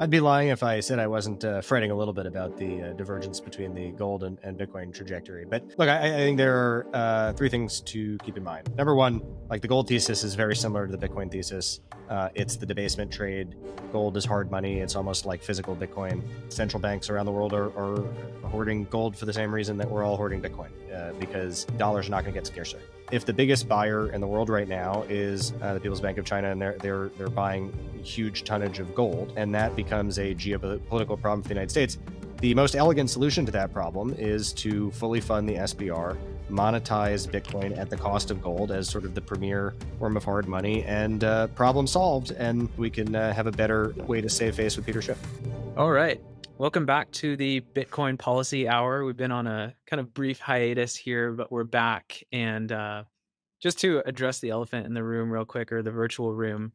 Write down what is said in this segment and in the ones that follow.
I'd be lying if I said I wasn't fretting a little bit about the divergence between the gold and Bitcoin trajectory. But look, I think there are three things to keep in mind. Number one, like the gold thesis is very similar to the Bitcoin thesis. It's the debasement trade. Gold is hard money. It's almost like physical Bitcoin. Central banks around the world are hoarding gold for the same reason that we're all hoarding Bitcoin, because dollars are not going to get scarcer. If the biggest buyer in the world right now is the People's Bank of China, and they're buying huge tonnage of gold, and that becomes a geopolitical problem for the United States, the most elegant solution to that problem is to fully fund the SBR, monetize Bitcoin at the cost of gold as sort of the premier form of hard money, and problem solved, and we can have a better way to save face with Peter Schiff. All right. Welcome back to the Bitcoin Policy Hour. We've been on a kind of brief hiatus here, but we're back. And just to address the elephant in the room real quick, or the virtual room,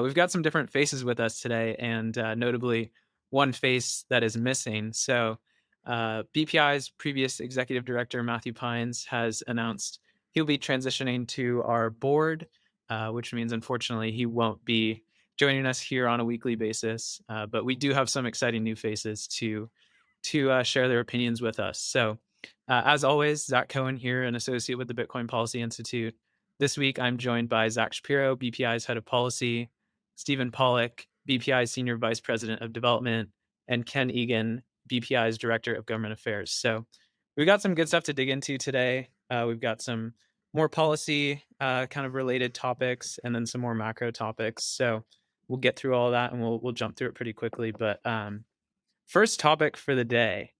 we've got some different faces with us today, and notably one face that is missing. So BPI's previous executive director, Matthew Pines, has announced he'll be transitioning to our board, which means, unfortunately, he won't be joining us here on a weekly basis. But we do have some exciting new faces to share their opinions with us. So as always, Zach Cohen here, an associate with the Bitcoin Policy Institute. This week, I'm joined by Zach Shapiro, BPI's head of policy, Stephen Pollock, BPI's senior vice president of development, and Ken Egan, BPI's director of government affairs. So we've got some good stuff to dig into today. We've got some more policy kind of related topics, and then some more macro topics. So we'll get through all of that, and we'll jump through it pretty quickly. But first topic for the day,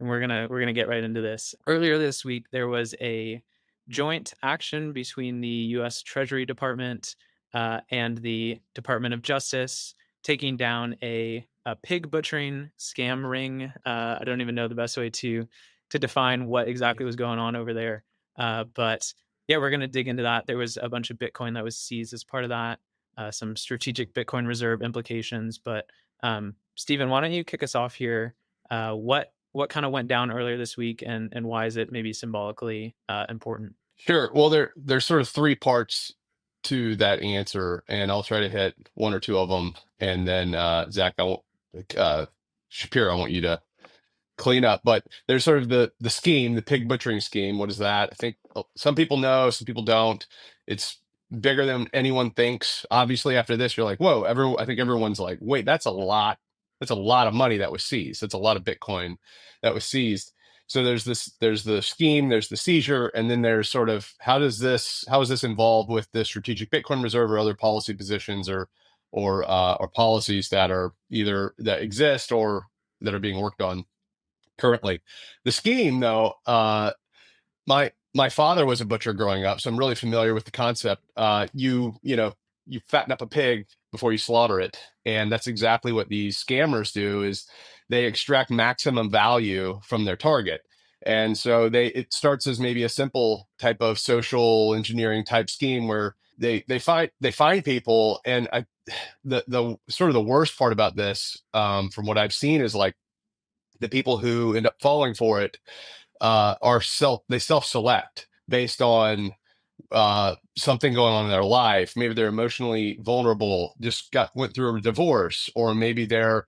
and we're gonna get right into this. Earlier this week, there was a joint action between the U.S. Treasury Department and the Department of Justice, taking down a pig butchering scam ring. I don't even know the best way to define what exactly was going on over there, but yeah, we're gonna dig into that. There was a bunch of Bitcoin that was seized as part of that. Some strategic Bitcoin reserve implications. But Stephen, why don't you kick us off here? What kind of went down earlier this week, and why is it maybe symbolically important? Sure. Well, there's sort of three parts to that answer, and I'll try to hit one or two of them, and then Zach, Shapiro, I want you to clean up. But there's sort of the scheme, the pig butchering scheme. What is that? I think some people know, some people don't. It's bigger than anyone thinks. Obviously, after this, you're like, whoa! I think everyone's like, wait, that's a lot. That's a lot of money that was seized. That's a lot of Bitcoin that was seized. So there's the scheme, there's the seizure, and then there's sort of how is this involved with the strategic Bitcoin reserve or other policy positions or policies that are either that exist or that are being worked on currently. The scheme, though, my father was a butcher growing up, so I'm really familiar with the concept. You fatten up a pig before you slaughter it, and that's exactly what these scammers do. Is they extract maximum value from their target, and so it starts as maybe a simple type of social engineering type scheme where they find people, and the sort of the worst part about this, from what I've seen, is like the people who end up falling for it they self-select based on something going on in their life. Maybe they're emotionally vulnerable, just went through a divorce, or maybe they're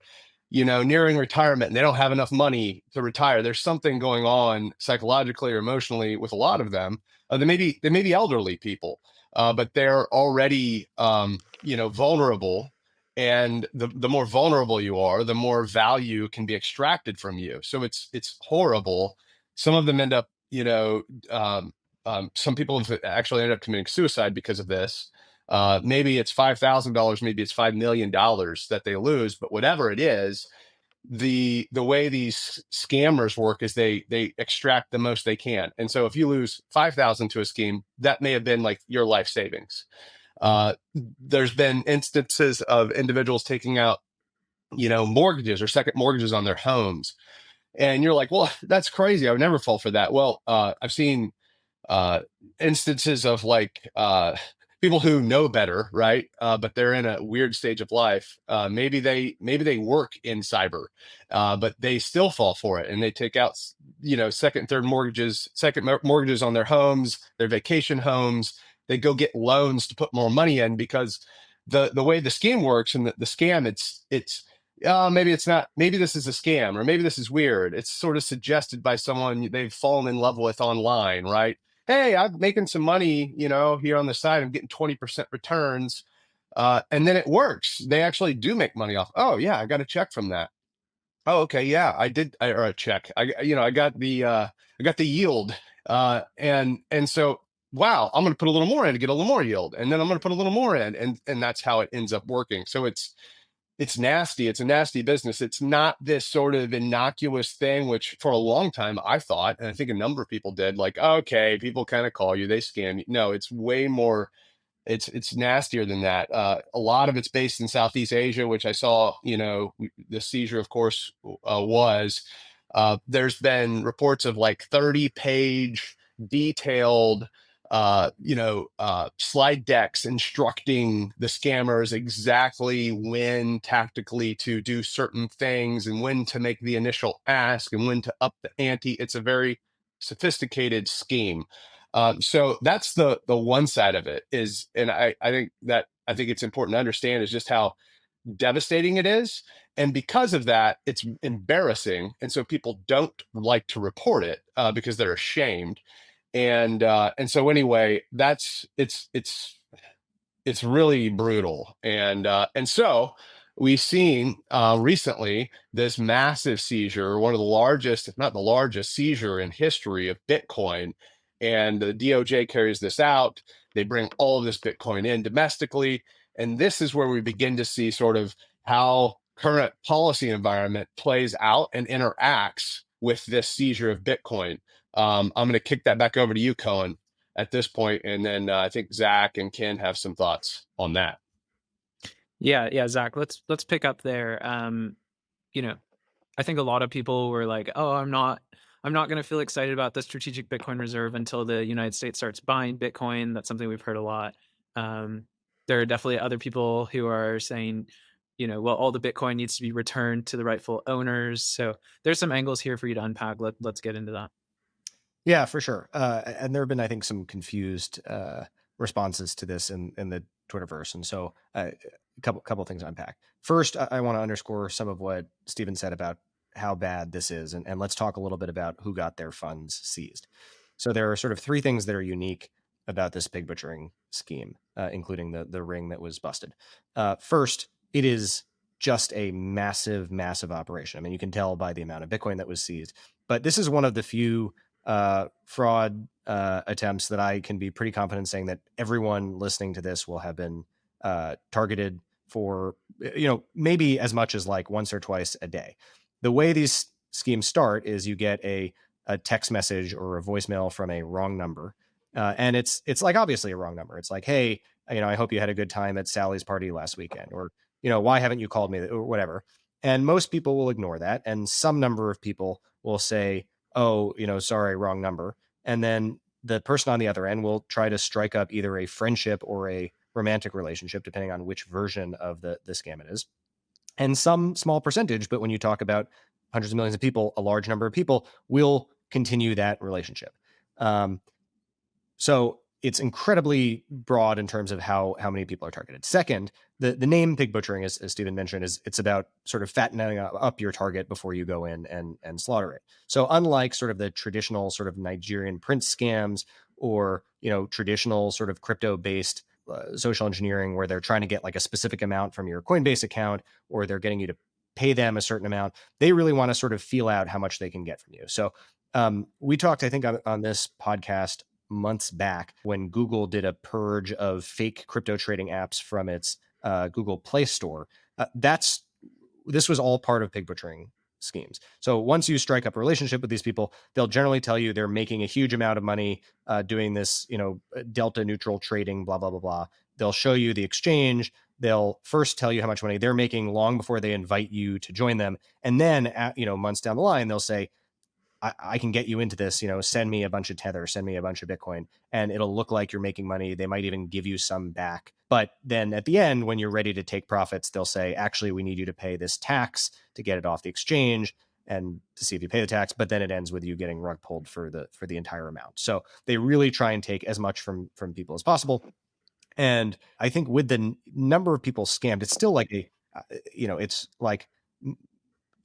nearing retirement and they don't have enough money to retire. There's something going on psychologically or emotionally with a lot of them. They may be elderly people, but they're already vulnerable. And the more vulnerable you are, the more value can be extracted from you. So it's horrible. Some of them end up, some people have actually ended up committing suicide because of this. Maybe it's $5,000, maybe it's $5 million that they lose, but whatever it is, the way these scammers work is they extract the most they can. And so if you lose 5,000 to a scheme, that may have been like your life savings. There's been instances of individuals taking out, mortgages or second mortgages on their homes. And you're like, well, that's crazy. I would never fall for that. Well, I've seen instances of like people who know better, right? But they're in a weird stage of life. Maybe they work in cyber, but they still fall for it, and they take out, second mortgages on their homes, their vacation homes. They go get loans to put more money in, because the way the scheme works and the scam, it's maybe it's not, maybe this is a scam, or maybe this is weird. It's sort of suggested by someone they've fallen in love with online, right? Hey, I'm making some money, here on the side. I'm getting 20% returns. And then it works. They actually do make money off. Oh yeah, I got a check from that. Oh, okay. Yeah, I did. Or a check. I got the yield. And so, wow, I'm going to put a little more in to get a little more yield. And then I'm going to put a little more in. And that's how it ends up working. So it's nasty. It's a nasty business. It's not this sort of innocuous thing, which for a long time I thought, and I think a number of people did, like, okay, people kind of call you, they scam you. No, it's way more, it's nastier than that. A lot of it's based in Southeast Asia, which I saw, the seizure, of course, was. There's been reports of like 30-page detailed slide decks instructing the scammers exactly when tactically to do certain things and when to make the initial ask and when to up the ante. It's a very sophisticated scheme. So that's the one side of it is, and I think it's important to understand is just how devastating it is. And because of that, it's embarrassing. And so people don't like to report it because they're ashamed. And so anyway, it's really brutal. And so we've seen recently this massive seizure, one of the largest, if not the largest seizure in history of Bitcoin. And the DOJ carries this out. They bring all of this Bitcoin in domestically. And this is where we begin to see sort of how current policy environment plays out and interacts with this seizure of Bitcoin. I'm going to kick that back over to you, Cohen, at this point, and then I think Zach and Ken have some thoughts on that. Yeah, Zach, let's pick up there. I think a lot of people were like, "Oh, I'm not going to feel excited about the strategic Bitcoin reserve until the United States starts buying Bitcoin." That's something we've heard a lot. There are definitely other people who are saying, well, all the Bitcoin needs to be returned to the rightful owners. So there's some angles here for you to unpack. Let's get into that. Yeah, for sure. And there have been, I think, some confused responses to this in the Twitterverse. And so a couple things to unpack. First, I want to underscore some of what Stephen said about how bad this is. And let's talk a little bit about who got their funds seized. So there are sort of three things that are unique about this pig butchering scheme, including the ring that was busted. First, it is just a massive, massive operation. I mean, you can tell by the amount of Bitcoin that was seized. But this is one of the few fraud attempts that I can be pretty confident saying that everyone listening to this will have been targeted for, maybe as much as like once or twice a day. The way these schemes start is you get a text message or a voicemail from a wrong number. And it's like obviously a wrong number. It's like, hey, I hope you had a good time at Sally's party last weekend, or, why haven't you called me, or whatever. And most people will ignore that. And some number of people will say, oh, sorry, wrong number. And then the person on the other end will try to strike up either a friendship or a romantic relationship, depending on which version of the scam it is. And some small percentage, but when you talk about hundreds of millions of people, a large number of people will continue that relationship. So it's incredibly broad in terms of how many people are targeted. Second, the name pig butchering, as Stephen mentioned, it's about sort of fattening up your target before you go in and slaughter it. So unlike sort of the traditional sort of Nigerian prince scams or, traditional sort of crypto-based social engineering where they're trying to get like a specific amount from your Coinbase account, or they're getting you to pay them a certain amount, they really want to sort of feel out how much they can get from you. So we talked, I think, on this podcast months back when Google did a purge of fake crypto trading apps from its Google Play Store. This was all part of pig butchering schemes. So once you strike up a relationship with these people, they'll generally tell you they're making a huge amount of money doing this, delta neutral trading, blah, blah, blah, blah. They'll show you the exchange. They'll first tell you how much money they're making long before they invite you to join them. And then, months down the line, they'll say, I can get you into this, send me a bunch of Tether, send me a bunch of Bitcoin, and it'll look like you're making money. They might even give you some back. But then at the end, when you're ready to take profits, they'll say, actually, we need you to pay this tax to get it off the exchange and to see if you pay the tax. But then it ends with you getting rug pulled for the entire amount. So they really try and take as much from people as possible. And I think with the number of people scammed, it's still like it's like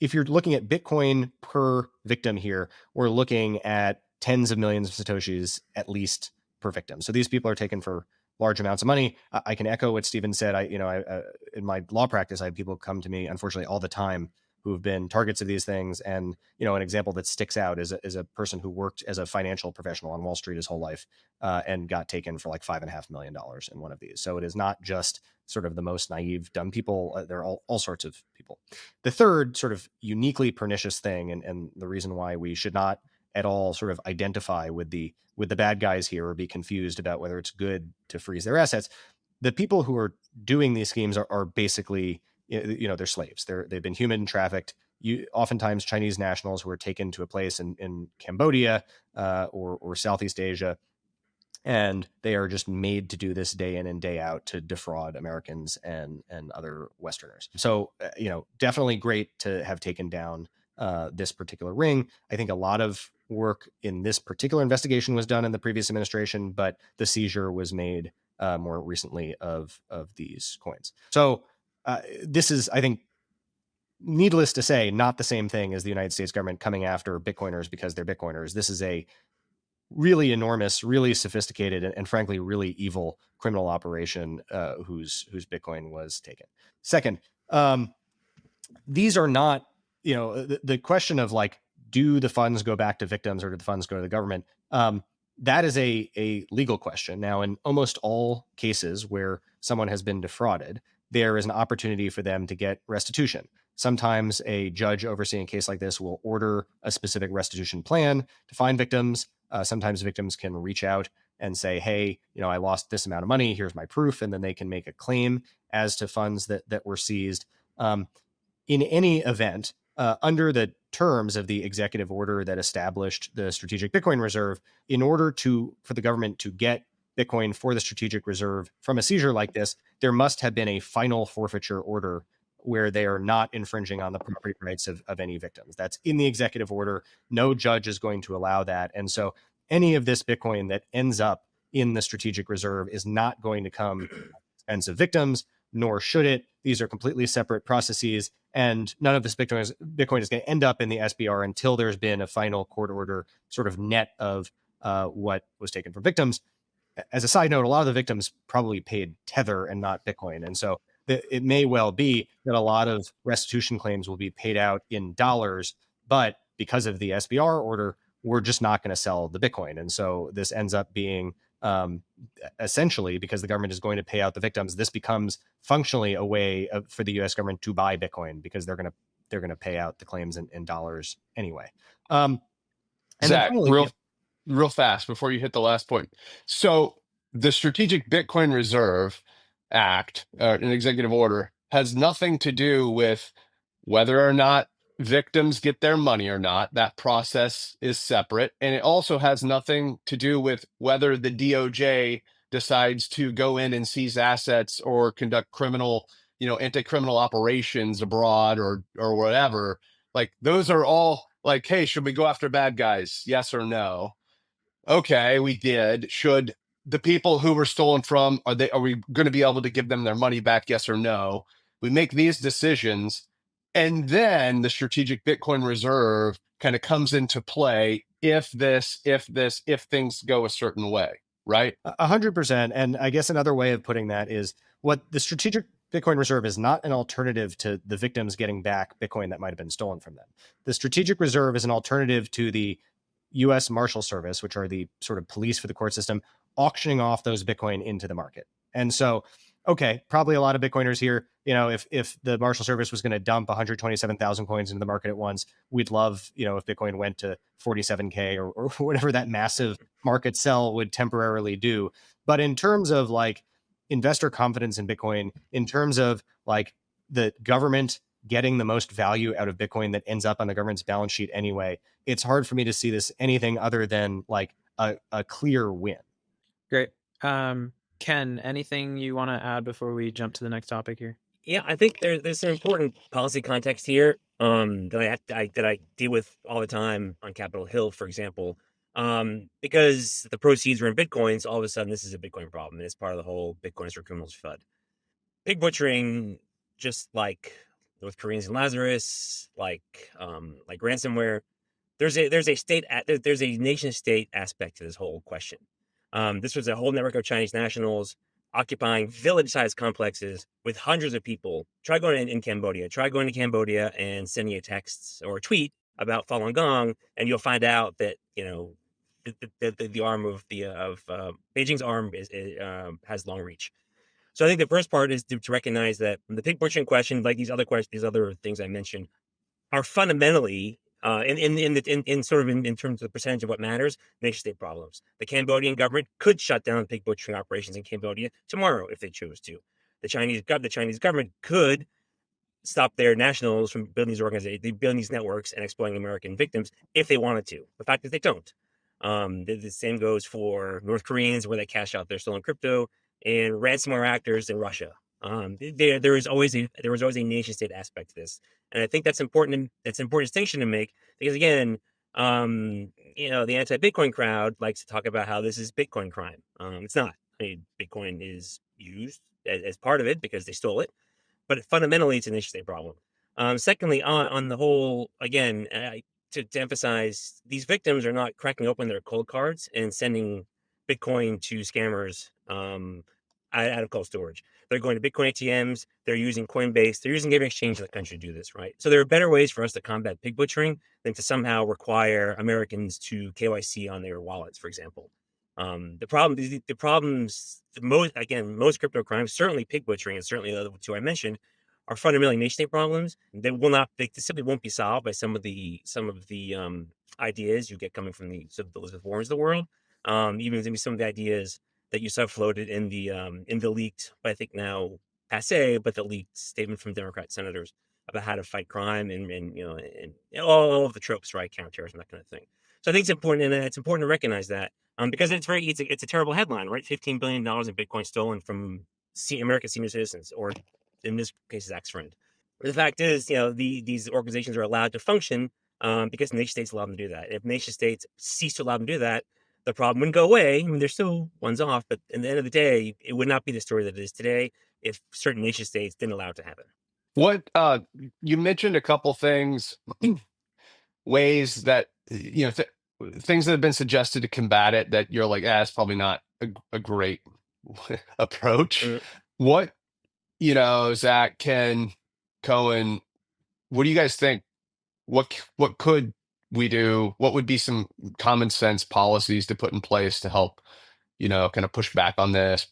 if you're looking at Bitcoin per victim here, we're looking at tens of millions of Satoshis at least per victim. So these people are taken for large amounts of money. I can echo what Stephen said. In my law practice, I have people come to me, unfortunately, all the time who have been targets of these things. And, an example that sticks out is a person who worked as a financial professional on Wall Street his whole life and got taken for like $5.5 million in one of these. So it is not just sort of the most naive, dumb people. There are all sorts of people. The third sort of uniquely pernicious thing, and the reason why we should not at all sort of identify with the bad guys here or be confused about whether it's good to freeze their assets. The people who are doing these schemes are basically, they're slaves. They've been human trafficked. Oftentimes Chinese nationals who are taken to a place in Cambodia or Southeast Asia, and they are just made to do this day in and day out to defraud Americans and other Westerners. So, definitely great to have taken down this particular ring. I think a lot of work in this particular investigation was done in the previous administration, but the seizure was made more recently of these coins. So this is, I think, needless to say, not the same thing as the United States government coming after Bitcoiners because they're Bitcoiners. This is a really enormous, really sophisticated, and frankly, really evil criminal operation whose Bitcoin was taken. Second, these are not, the question of like, do the funds go back to victims or do the funds go to the government? That is a legal question. Now, in almost all cases where someone has been defrauded, there is an opportunity for them to get restitution. Sometimes a judge overseeing a case like this will order a specific restitution plan to find victims. Sometimes victims can reach out and say, hey, I lost this amount of money. Here's my proof. And then they can make a claim as to funds that were seized. In any event, under the terms of the executive order that established the Strategic Bitcoin Reserve, in order for the government to get Bitcoin for the Strategic Reserve from a seizure like this, there must have been a final forfeiture order where they are not infringing on the property rights of any victims. That's in the executive order. No judge is going to allow that. And so any of this Bitcoin that ends up in the Strategic Reserve is not going to come at the expense of victims, nor should it. These are completely separate processes, and none of this Bitcoin is going to end up in the SBR until there's been a final court order sort of net of what was taken from victims. As a side note, a lot of the victims probably paid Tether and not Bitcoin. And so it may well be that a lot of restitution claims will be paid out in dollars, but because of the SBR order, we're just not going to sell the Bitcoin. And so this ends up being essentially, because the government is going to pay out the victims, this becomes functionally a way for the U.S. government to buy Bitcoin because they're going to pay out the claims in dollars anyway. And Zach, finally, real fast before you hit the last point. So the Strategic Bitcoin Reserve Act, an executive order, has nothing to do with whether or not victims get their money or not. That process is separate. And it also has nothing to do with whether the DOJ decides to go in and seize assets or conduct criminal, anti-criminal operations abroad or whatever. Like those are all like, hey, should we go after bad guys? Yes or no? Okay, we did. Should the people who were stolen from, are we going to be able to give them their money back? Yes or no? We make these decisions, and then the Strategic Bitcoin Reserve kind of comes into play if things go a certain way, right? 100%. And I guess another way of putting that is what the Strategic Bitcoin Reserve is not an alternative to the victims getting back Bitcoin that might have been stolen from them. The Strategic Reserve is an alternative to the U.S. Marshal Service, which are the sort of police for the court system, auctioning off those Bitcoin into the market. And so, okay, probably a lot of Bitcoiners here, if the Marshal Service was going to dump 127,000 coins into the market at once, we'd love, if Bitcoin went to 47K or whatever that massive market sell would temporarily do. But in terms of like investor confidence in Bitcoin, in terms of like the government getting the most value out of Bitcoin that ends up on the government's balance sheet anyway, it's hard for me to see this anything other than like a clear win. Great. Ken, anything you want to add before we jump to the next topic here? Yeah, I think there's an important policy context here that I deal with all the time on Capitol Hill, for example, because the proceeds were in Bitcoins. All of a sudden, this is a Bitcoin problem, and it's part of the whole Bitcoiners for criminals FUD. Pig butchering, just like North Koreans and Lazarus, like ransomware. There's a nation state aspect to this whole question. This was a whole network of Chinese nationals occupying village-sized complexes with hundreds of people. Try going in Cambodia. Try going to Cambodia and sending a text or a tweet about Falun Gong, and you'll find out that the arm of Beijing's arm has long reach. So I think the first part is to recognize that the pig butchering question, like these other things I mentioned, are fundamentally in terms of the percentage of what matters, nation state problems. The Cambodian government could shut down pig butchering operations in Cambodia tomorrow if they chose to. The Chinese government could stop their nationals from building these networks and exploiting American victims if they wanted to. The fact is they don't. The same goes for North Koreans, where they cash out their stolen crypto, and ransomware actors in Russia. There was always a nation state aspect to this, and I think that's important. That's an important distinction to make, because again, the anti-Bitcoin crowd likes to talk about how this is Bitcoin crime. It's not. I mean, Bitcoin is used as part of it because they stole it, but fundamentally, it's a nation state problem. Secondly, on the whole, again, to emphasize, these victims are not cracking open their cold cards and sending Bitcoin to scammers out of cold storage. They're going to Bitcoin ATMs. They're using Coinbase. They're using every exchange in the country to do this, right? So there are better ways for us to combat pig butchering than to somehow require Americans to KYC on their wallets, for example. Most crypto crimes, certainly pig butchering, and certainly the other two I mentioned, are fundamentally nation state problems. They simply won't be solved by some of the ideas you get coming from the Elizabeth Warrens of the world. Even maybe some of the ideas that you saw floated in the leaked, but I think now passe, but the leaked statement from Democrat senators about how to fight crime and all of the tropes, right? Counterterrorism, that kind of thing. So I think it's important, and it's important to recognize that because it's a terrible headline, right? $15 billion in Bitcoin stolen from American senior citizens, or in this case, his ex-friend. But the fact is, these organizations are allowed to function because nation states allow them to do that. If nation states cease to allow them to do that, the problem wouldn't go away. I mean, they're still ones off, but at the end of the day, it would not be the story that it is today if certain nation states didn't allow it to happen. What you mentioned a couple things, ways that things that have been suggested to combat it that you're like, it's probably not a great approach. What Zach, Ken, Cohen, what do you guys think? What could we do? What would be some common sense policies to put in place to help, kind of push back on this?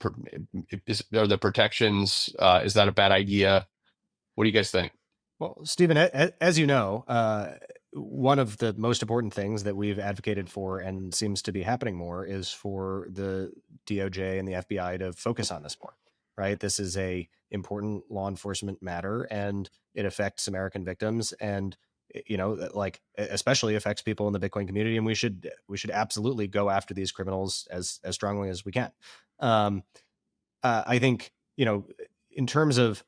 Are the protections? Is that a bad idea? What do you guys think? Well, Stephen, as you know, one of the most important things that we've advocated for and seems to be happening more is for the DOJ and the FBI to focus on this more, right? This is a important law enforcement matter, and it affects American victims, and especially affects people in the Bitcoin community. And we should absolutely go after these criminals as strongly as we can. I think, in terms of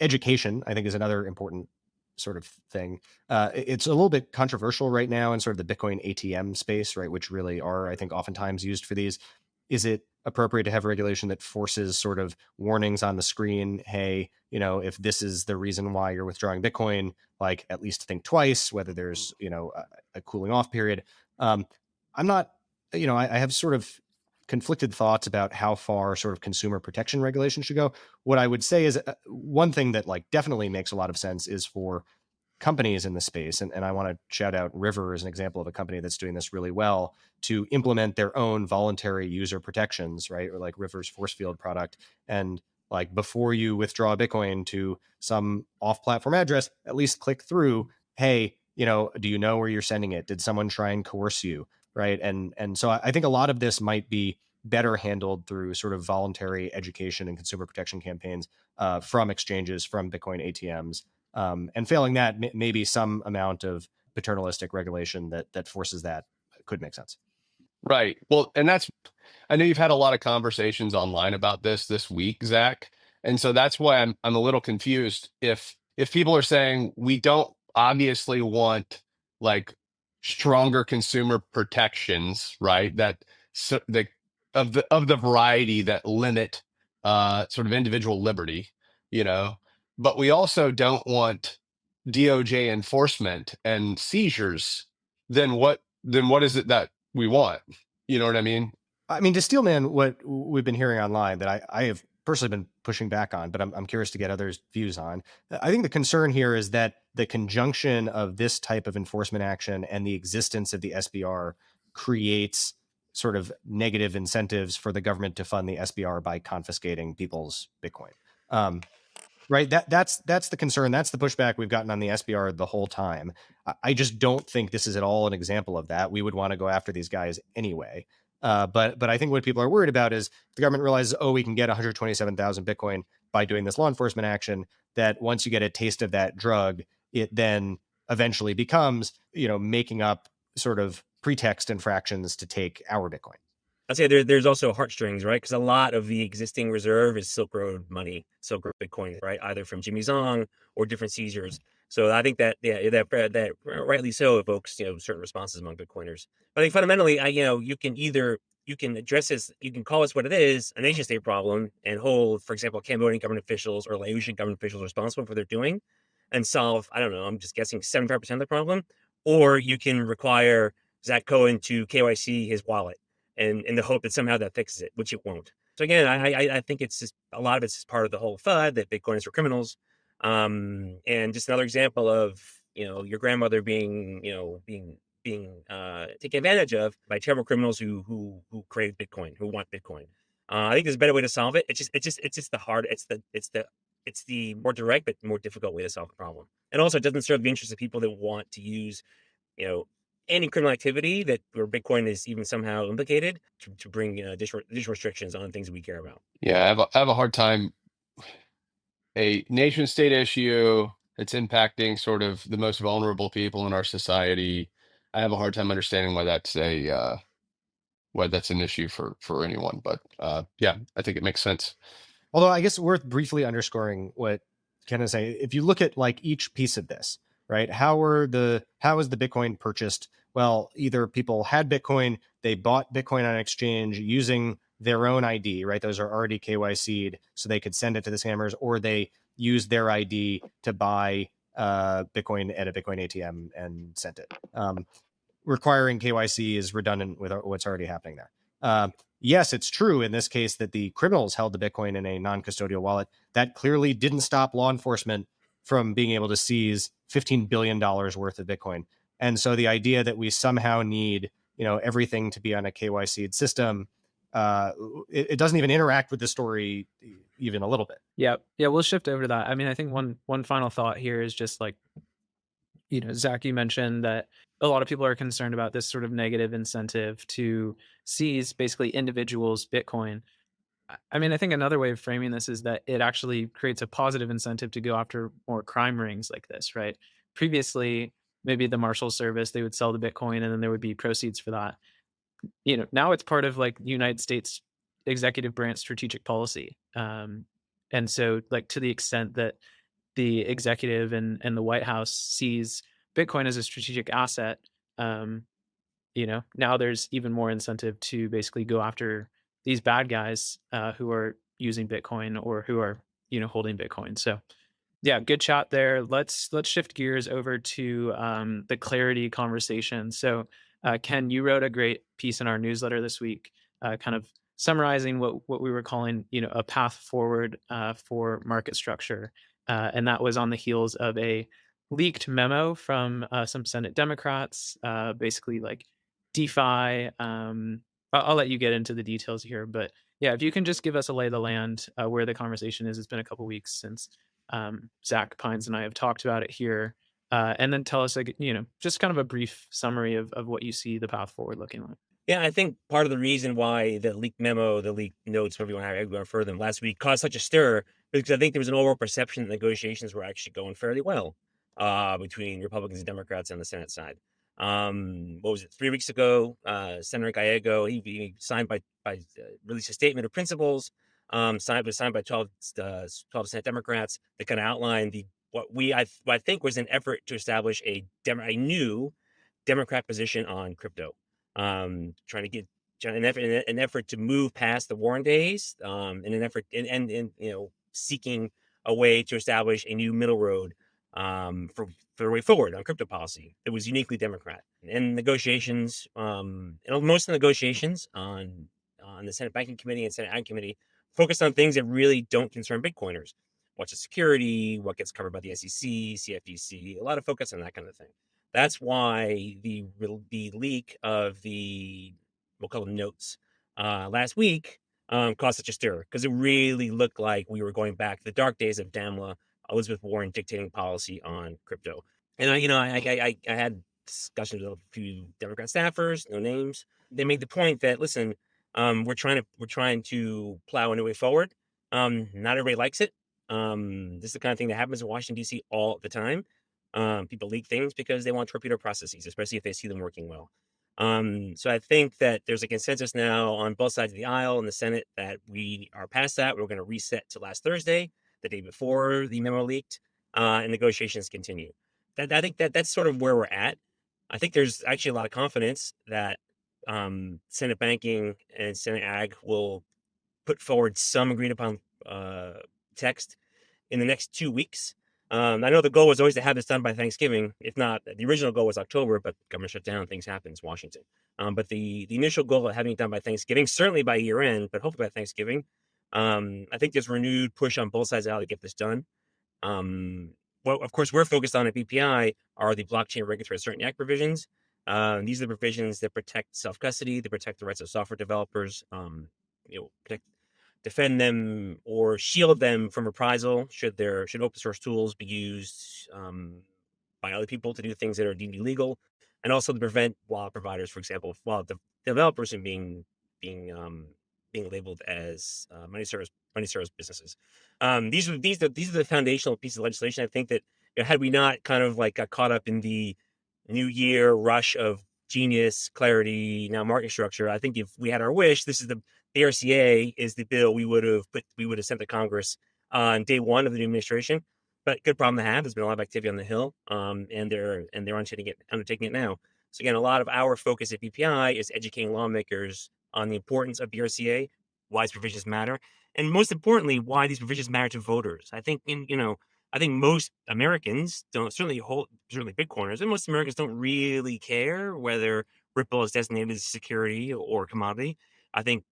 education, I think is another important sort of thing. It's a little bit controversial right now in sort of the Bitcoin ATM space, right? Which really are, I think, oftentimes used for these. Is it appropriate to have regulation that forces sort of warnings on the screen? Hey, if this is the reason why you're withdrawing Bitcoin, like at least think twice, whether there's, a cooling off period. I'm not, I have sort of conflicted thoughts about how far sort of consumer protection regulation should go. What I would say is one thing that definitely makes a lot of sense is for companies in the space, and I want to shout out River as an example of a company that's doing this really well, to implement their own voluntary user protections, right? Or like River's force field product. And before you withdraw Bitcoin to some off-platform address, at least click through, hey, do you know where you're sending it? Did someone try and coerce you? Right. And so I think a lot of this might be better handled through sort of voluntary education and consumer protection campaigns from exchanges, from Bitcoin ATMs. And failing that, maybe some amount of paternalistic regulation that forces that could make sense. Right. Well, and I know you've had a lot of conversations online about this week, Zach. And so that's why I'm a little confused. If people are saying we don't obviously want stronger consumer protections, right? Of the variety that limit sort of individual liberty, but we also don't want DOJ enforcement and seizures, then what is it that we want? You know what I mean? I mean, to Steelman, what we've been hearing online that I have personally been pushing back on, but I'm curious to get others' views on. I think the concern here is that the conjunction of this type of enforcement action and the existence of the SBR creates sort of negative incentives for the government to fund the SBR by confiscating people's Bitcoin. Right. That's the concern. That's the pushback we've gotten on the SBR the whole time. I just don't think this is at all an example of that. We would want to go after these guys anyway. But I think what people are worried about is the government realizes, oh, we can get 127,000 Bitcoin by doing this law enforcement action, that once you get a taste of that drug, it then eventually becomes, making up sort of pretext infractions to take our Bitcoin. I'd say there's also heartstrings, right? Because a lot of the existing reserve is Silk Road money, Silk Road Bitcoin, right? Either from Jimmy Zong or different seizures. So I think that that rightly so evokes certain responses among Bitcoiners. But I think fundamentally, you can address this, you can call this what it is, a nation state problem, and hold, for example, Cambodian government officials or Laotian government officials responsible for what they're doing, and solve, I don't know, I'm just guessing 75% of the problem. Or you can require Zach Cohen to KYC his wallet, and in the hope that somehow that fixes it, which it won't. So again, I think it's just a lot of it's just part of the whole FUD that Bitcoin is for criminals. And just another example of your grandmother being taken advantage of by terrible criminals who crave Bitcoin, who want Bitcoin. I think there's a better way to solve it. It's just it's the more direct but more difficult way to solve the problem. And also, it doesn't serve the interest of people that want to use any criminal activity where Bitcoin is even somehow implicated to bring additional restrictions on things that we care about. Yeah, I have a hard time. A nation state issue that's impacting sort of the most vulnerable people in our society. I have a hard time understanding why that's an issue for anyone. But yeah, I think it makes sense. Although I guess worth briefly underscoring what Ken is saying. If you look at like each piece of this, right? How is the Bitcoin purchased? Well, either people had Bitcoin, they bought Bitcoin on exchange using their own ID, right? Those are already KYC'd, so they could send it to the scammers, or they used their ID to buy Bitcoin at a Bitcoin ATM and sent it. Requiring KYC is redundant with what's already happening there. Yes, it's true in this case that the criminals held the Bitcoin in a non-custodial wallet. That clearly didn't stop law enforcement from being able to seize $15 billion worth of Bitcoin. And so the idea that we somehow need, everything to be on a KYC'd system, it doesn't even interact with the story even a little bit. Yeah, we'll shift over to that. I mean, I think one final thought here is just like, Zach, you mentioned that a lot of people are concerned about this sort of negative incentive to seize basically individuals' Bitcoin. I mean, I think another way of framing this is that it actually creates a positive incentive to go after more crime rings like this, right? Previously, maybe the Marshal Service, they would sell the Bitcoin and then there would be proceeds for that. Now it's part of like the United States executive branch strategic policy. And so like to the extent that the executive and the White House sees Bitcoin as a strategic asset, now there's even more incentive to basically go after these bad guys who are using Bitcoin or who are, holding Bitcoin. So yeah, good chat there. Let's shift gears over to the clarity conversation. So Ken, you wrote a great piece in our newsletter this week, kind of summarizing what we were calling, a path forward for market structure. And that was on the heels of a leaked memo from some Senate Democrats, basically like DeFi. I'll let you get into the details here, but yeah, if you can just give us a lay of the land where the conversation is. It's been a couple weeks since Zach Pines and I have talked about it here, and then tell us, just kind of a brief summary of what you see the path forward looking like. Yeah, I think part of the reason why the leaked memo, the leaked notes, whatever you want to refer to them, last week caused such a stir because I think there was an overall perception that negotiations were actually going fairly well between Republicans and Democrats on the Senate side. What was it? 3 weeks ago, Senator Gallego, he signed released a statement of principles, signed by 12 Senate Democrats that kind of outlined what I think was an effort to establish a new Democrat position on crypto. Trying to get an effort to move past the Warren days, in an effort and seeking a way to establish a new middle road for the way forward on crypto policy that was uniquely Democrat. And negotiations, and most of the negotiations on the Senate Banking Committee and Senate Ag Committee focused on things that really don't concern Bitcoiners. What's the security, what gets covered by the SEC, CFTC, a lot of focus on that kind of thing. That's why the leak of the, we'll call them notes, last week caused such a stir, because it really looked like we were going back to the dark days of Damla, Elizabeth Warren dictating policy on crypto. And I had discussions with a few Democrat staffers, no names. They made the point that, listen, we're trying to plow a new way forward. Not everybody likes it. This is the kind of thing that happens in Washington, D.C. all the time. People leak things because they want torpedo processes, especially if they see them working well. So I think that there's a consensus now on both sides of the aisle in the Senate that we are past that. We're going to reset to last Thursday, the day before the memo leaked, and negotiations continue. I think that's sort of where we're at. I think there's actually a lot of confidence that Senate Banking and Senate Ag will put forward some agreed upon text in the next 2 weeks. I know the goal was always to have this done by Thanksgiving. If not, the original goal was October, but government shut down, things happen in Washington. But the initial goal of having it done by Thanksgiving, certainly by year end, but hopefully by Thanksgiving. I think there's renewed push on both sides out to get this done. What, of course, we're focused on at BPI are the blockchain regulatory certainty act provisions. These are the provisions that protect self-custody, they protect the rights of software developers, defend them or shield them from reprisal should open source tools be used by other people to do things that are deemed illegal, and also to prevent wallet providers, for example, wallet developers from being labeled as money service businesses. These are the foundational pieces of legislation. I think that had we not kind of like got caught up in the new year rush of genius, clarity, now market structure, I think if we had our wish, this is the RCA is the bill we would have sent to Congress on day one of the new administration. But good problem to have. There's been a lot of activity on the Hill, and they're undertaking it now. So again, a lot of our focus at BPI is educating lawmakers on the importance of BRCA, why these provisions matter, and most importantly, why these provisions matter to voters. I think I think most Americans don't, certainly Bitcoiners, and most Americans don't really care whether Ripple is designated as security or commodity. I think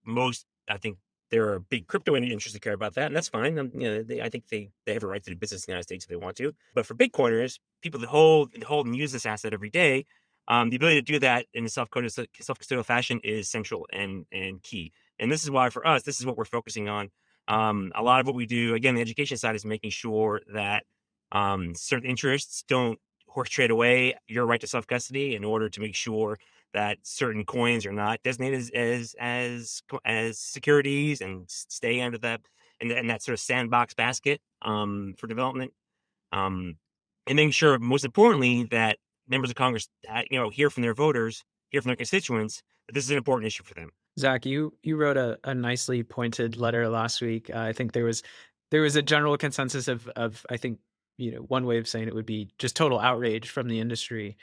there are big crypto interests that care about that, and that's fine. I think they have a right to do business in the United States if they want to. But for Bitcoiners, people that hold and use this asset every day, the ability to do that in a self-custodial fashion is central and key. And this is why, for us, this is what we're focusing on. A lot of what we do, again, the education side, is making sure that certain interests don't horse trade away your right to self-custody in order to make sure that certain coins are not designated as securities and stay under that and that sort of sandbox basket for development, and making sure, most importantly, that members of Congress hear from their voters, hear from their constituents, that this is an important issue for them. Zach, you wrote a nicely pointed letter last week. I think there was a general consensus of I think one way of saying it would be just total outrage from the industry.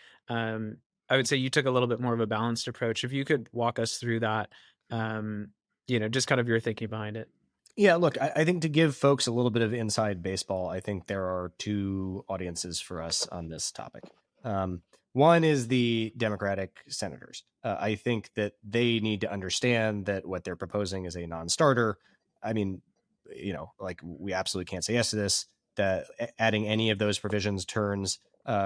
I would say you took a little bit more of a balanced approach. If you could walk us through that, just kind of your thinking behind it. Yeah, look, I think to give folks a little bit of inside baseball, I think there are two audiences for us on this topic. One is the Democratic senators. I think that they need to understand that what they're proposing is a non-starter. I mean, like, we absolutely can't say yes to this, that adding any of those provisions turns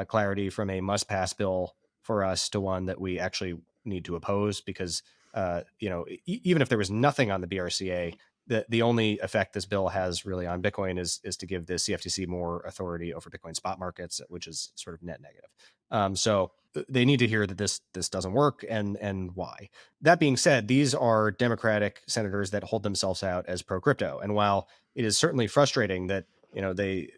clarity from a must-pass bill for us to one that we actually need to oppose, because, even if there was nothing on the BRCA, the only effect this bill has really on Bitcoin is to give the CFTC more authority over Bitcoin spot markets, which is sort of net negative. So they need to hear that this doesn't work and why. That being said, these are Democratic senators that hold themselves out as pro-crypto. And while it is certainly frustrating that they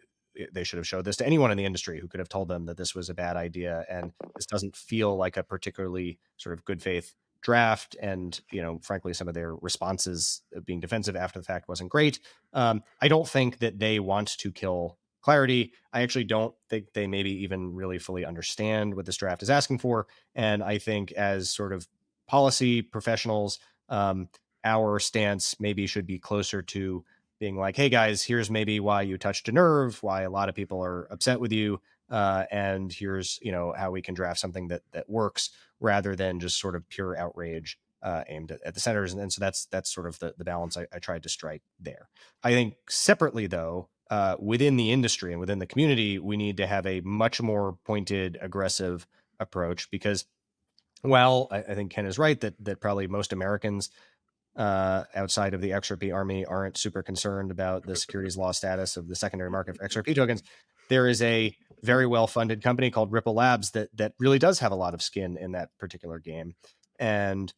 should have showed this to anyone in the industry who could have told them that this was a bad idea, and this doesn't feel like a particularly sort of good faith draft, and frankly, some of their responses being defensive after the fact wasn't great. I don't think that they want to kill clarity. I actually don't think they maybe even really fully understand what this draft is asking for. And I think, as sort of policy professionals, our stance maybe should be closer to being like, hey guys, here's maybe why you touched a nerve, why a lot of people are upset with you, and here's how we can draft something that works, rather than just sort of pure outrage aimed at the senators. And so that's sort of the balance I tried to strike there. I think separately, though, within the industry and within the community, we need to have a much more pointed, aggressive approach, because while I think Ken is right that probably most Americans outside of the XRP army aren't super concerned about the securities law status of the secondary market for XRP tokens, there is a very well-funded company called Ripple Labs that really does have a lot of skin in that particular game. And,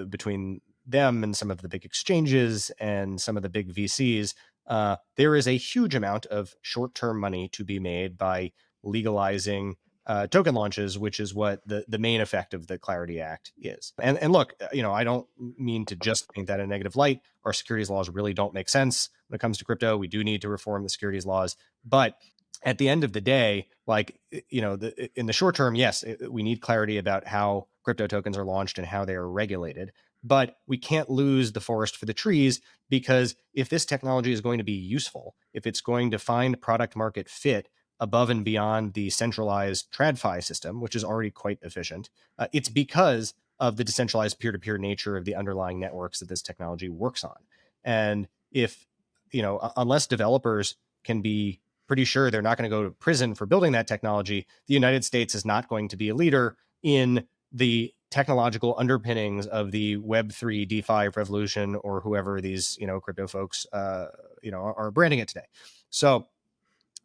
between them and some of the big exchanges and some of the big VCs, there is a huge amount of short-term money to be made by legalizing token launches, which is what the main effect of the Clarity Act is. And look, I don't mean to just paint that in a negative light. Our securities laws really don't make sense when it comes to crypto. We do need to reform the securities laws. But at the end of the day, in the short term, yes, we need clarity about how crypto tokens are launched and how they are regulated. But we can't lose the forest for the trees, because if this technology is going to be useful, if it's going to find product market fit above and beyond the centralized TradFi system, which is already quite efficient, it's because of the decentralized peer-to-peer nature of the underlying networks that this technology works on. And if, unless developers can be pretty sure they're not going to go to prison for building that technology, the United States is not going to be a leader in the technological underpinnings of the Web3 DeFi revolution, or whoever these, crypto folks, are branding it today. So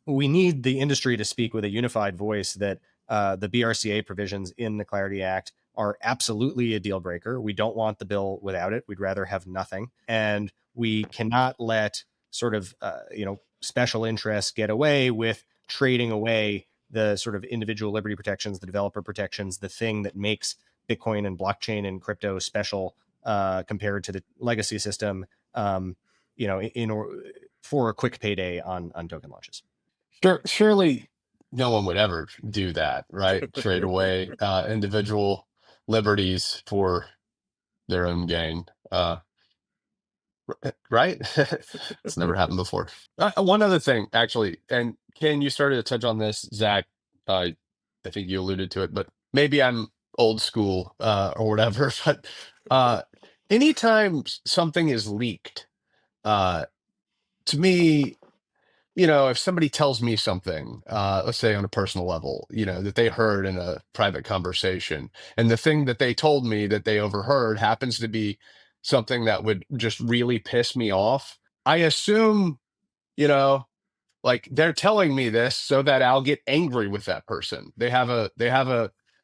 we need the industry to speak with a unified voice that the BRCA provisions in the Clarity Act are absolutely a deal breaker. We don't want the bill without it. We'd rather have nothing. And we cannot let sort of, special interests get away with trading away the sort of individual liberty protections, the developer protections, the thing that makes Bitcoin and blockchain and crypto special compared to the legacy system, for a quick payday on token launches. Surely no one would ever do that, right? Trade away individual liberties for their own gain. Right? It's never happened before. One other thing, actually, and Ken, you started to touch on this, Zach, I think you alluded to it, but maybe I'm old school or whatever, but anytime something is leaked, to me, if somebody tells me something, let's say on a personal level, that they heard in a private conversation, and the thing that they told me that they overheard happens to be something that would just really piss me off, I assume, like they're telling me this so that I'll get angry with that person. They have an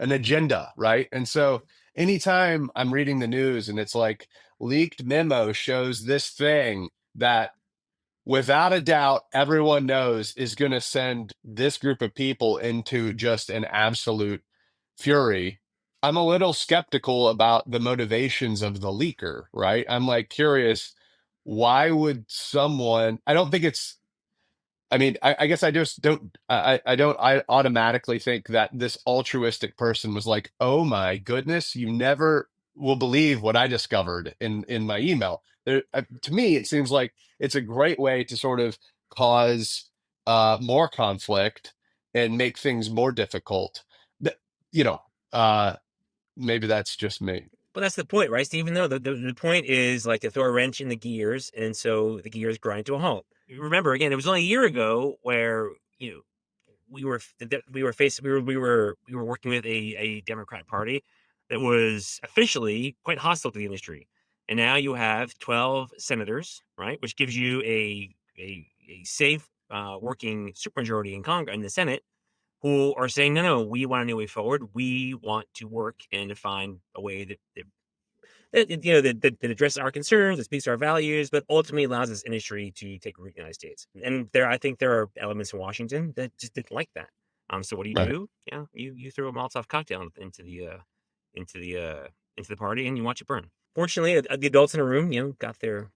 agenda, right? And so anytime I'm reading the news and it's like leaked memo shows this thing that without a doubt, everyone knows is going to send this group of people into just an absolute fury, I'm a little skeptical about the motivations of the leaker, right? I'm like curious, why would someone, I don't think it's, I mean, I guess I just don't, I automatically think that this altruistic person was like, oh my goodness, you never will believe what I discovered in my email. To me, it seems like it's a great way to sort of cause more conflict and make things more difficult. You know, maybe that's just me. But that's the point, right, Stephen? No, the point is like to throw a wrench in the gears, and so the gears grind to a halt. Remember, again, it was only a year ago where we were working with a Democrat Party that was officially quite hostile to the industry, and now you have 12 senators, right, which gives you a safe working supermajority in Congress in the Senate, who are saying, no, we want a new way forward. We want to work and to find a way that addresses our concerns, that speaks to our values, but ultimately allows this industry to take root in the United States. And I think there are elements in Washington that just didn't like that. So what do? Right. Yeah, you throw a Molotov cocktail into the party and you watch it burn. Fortunately, the adults in the room, got their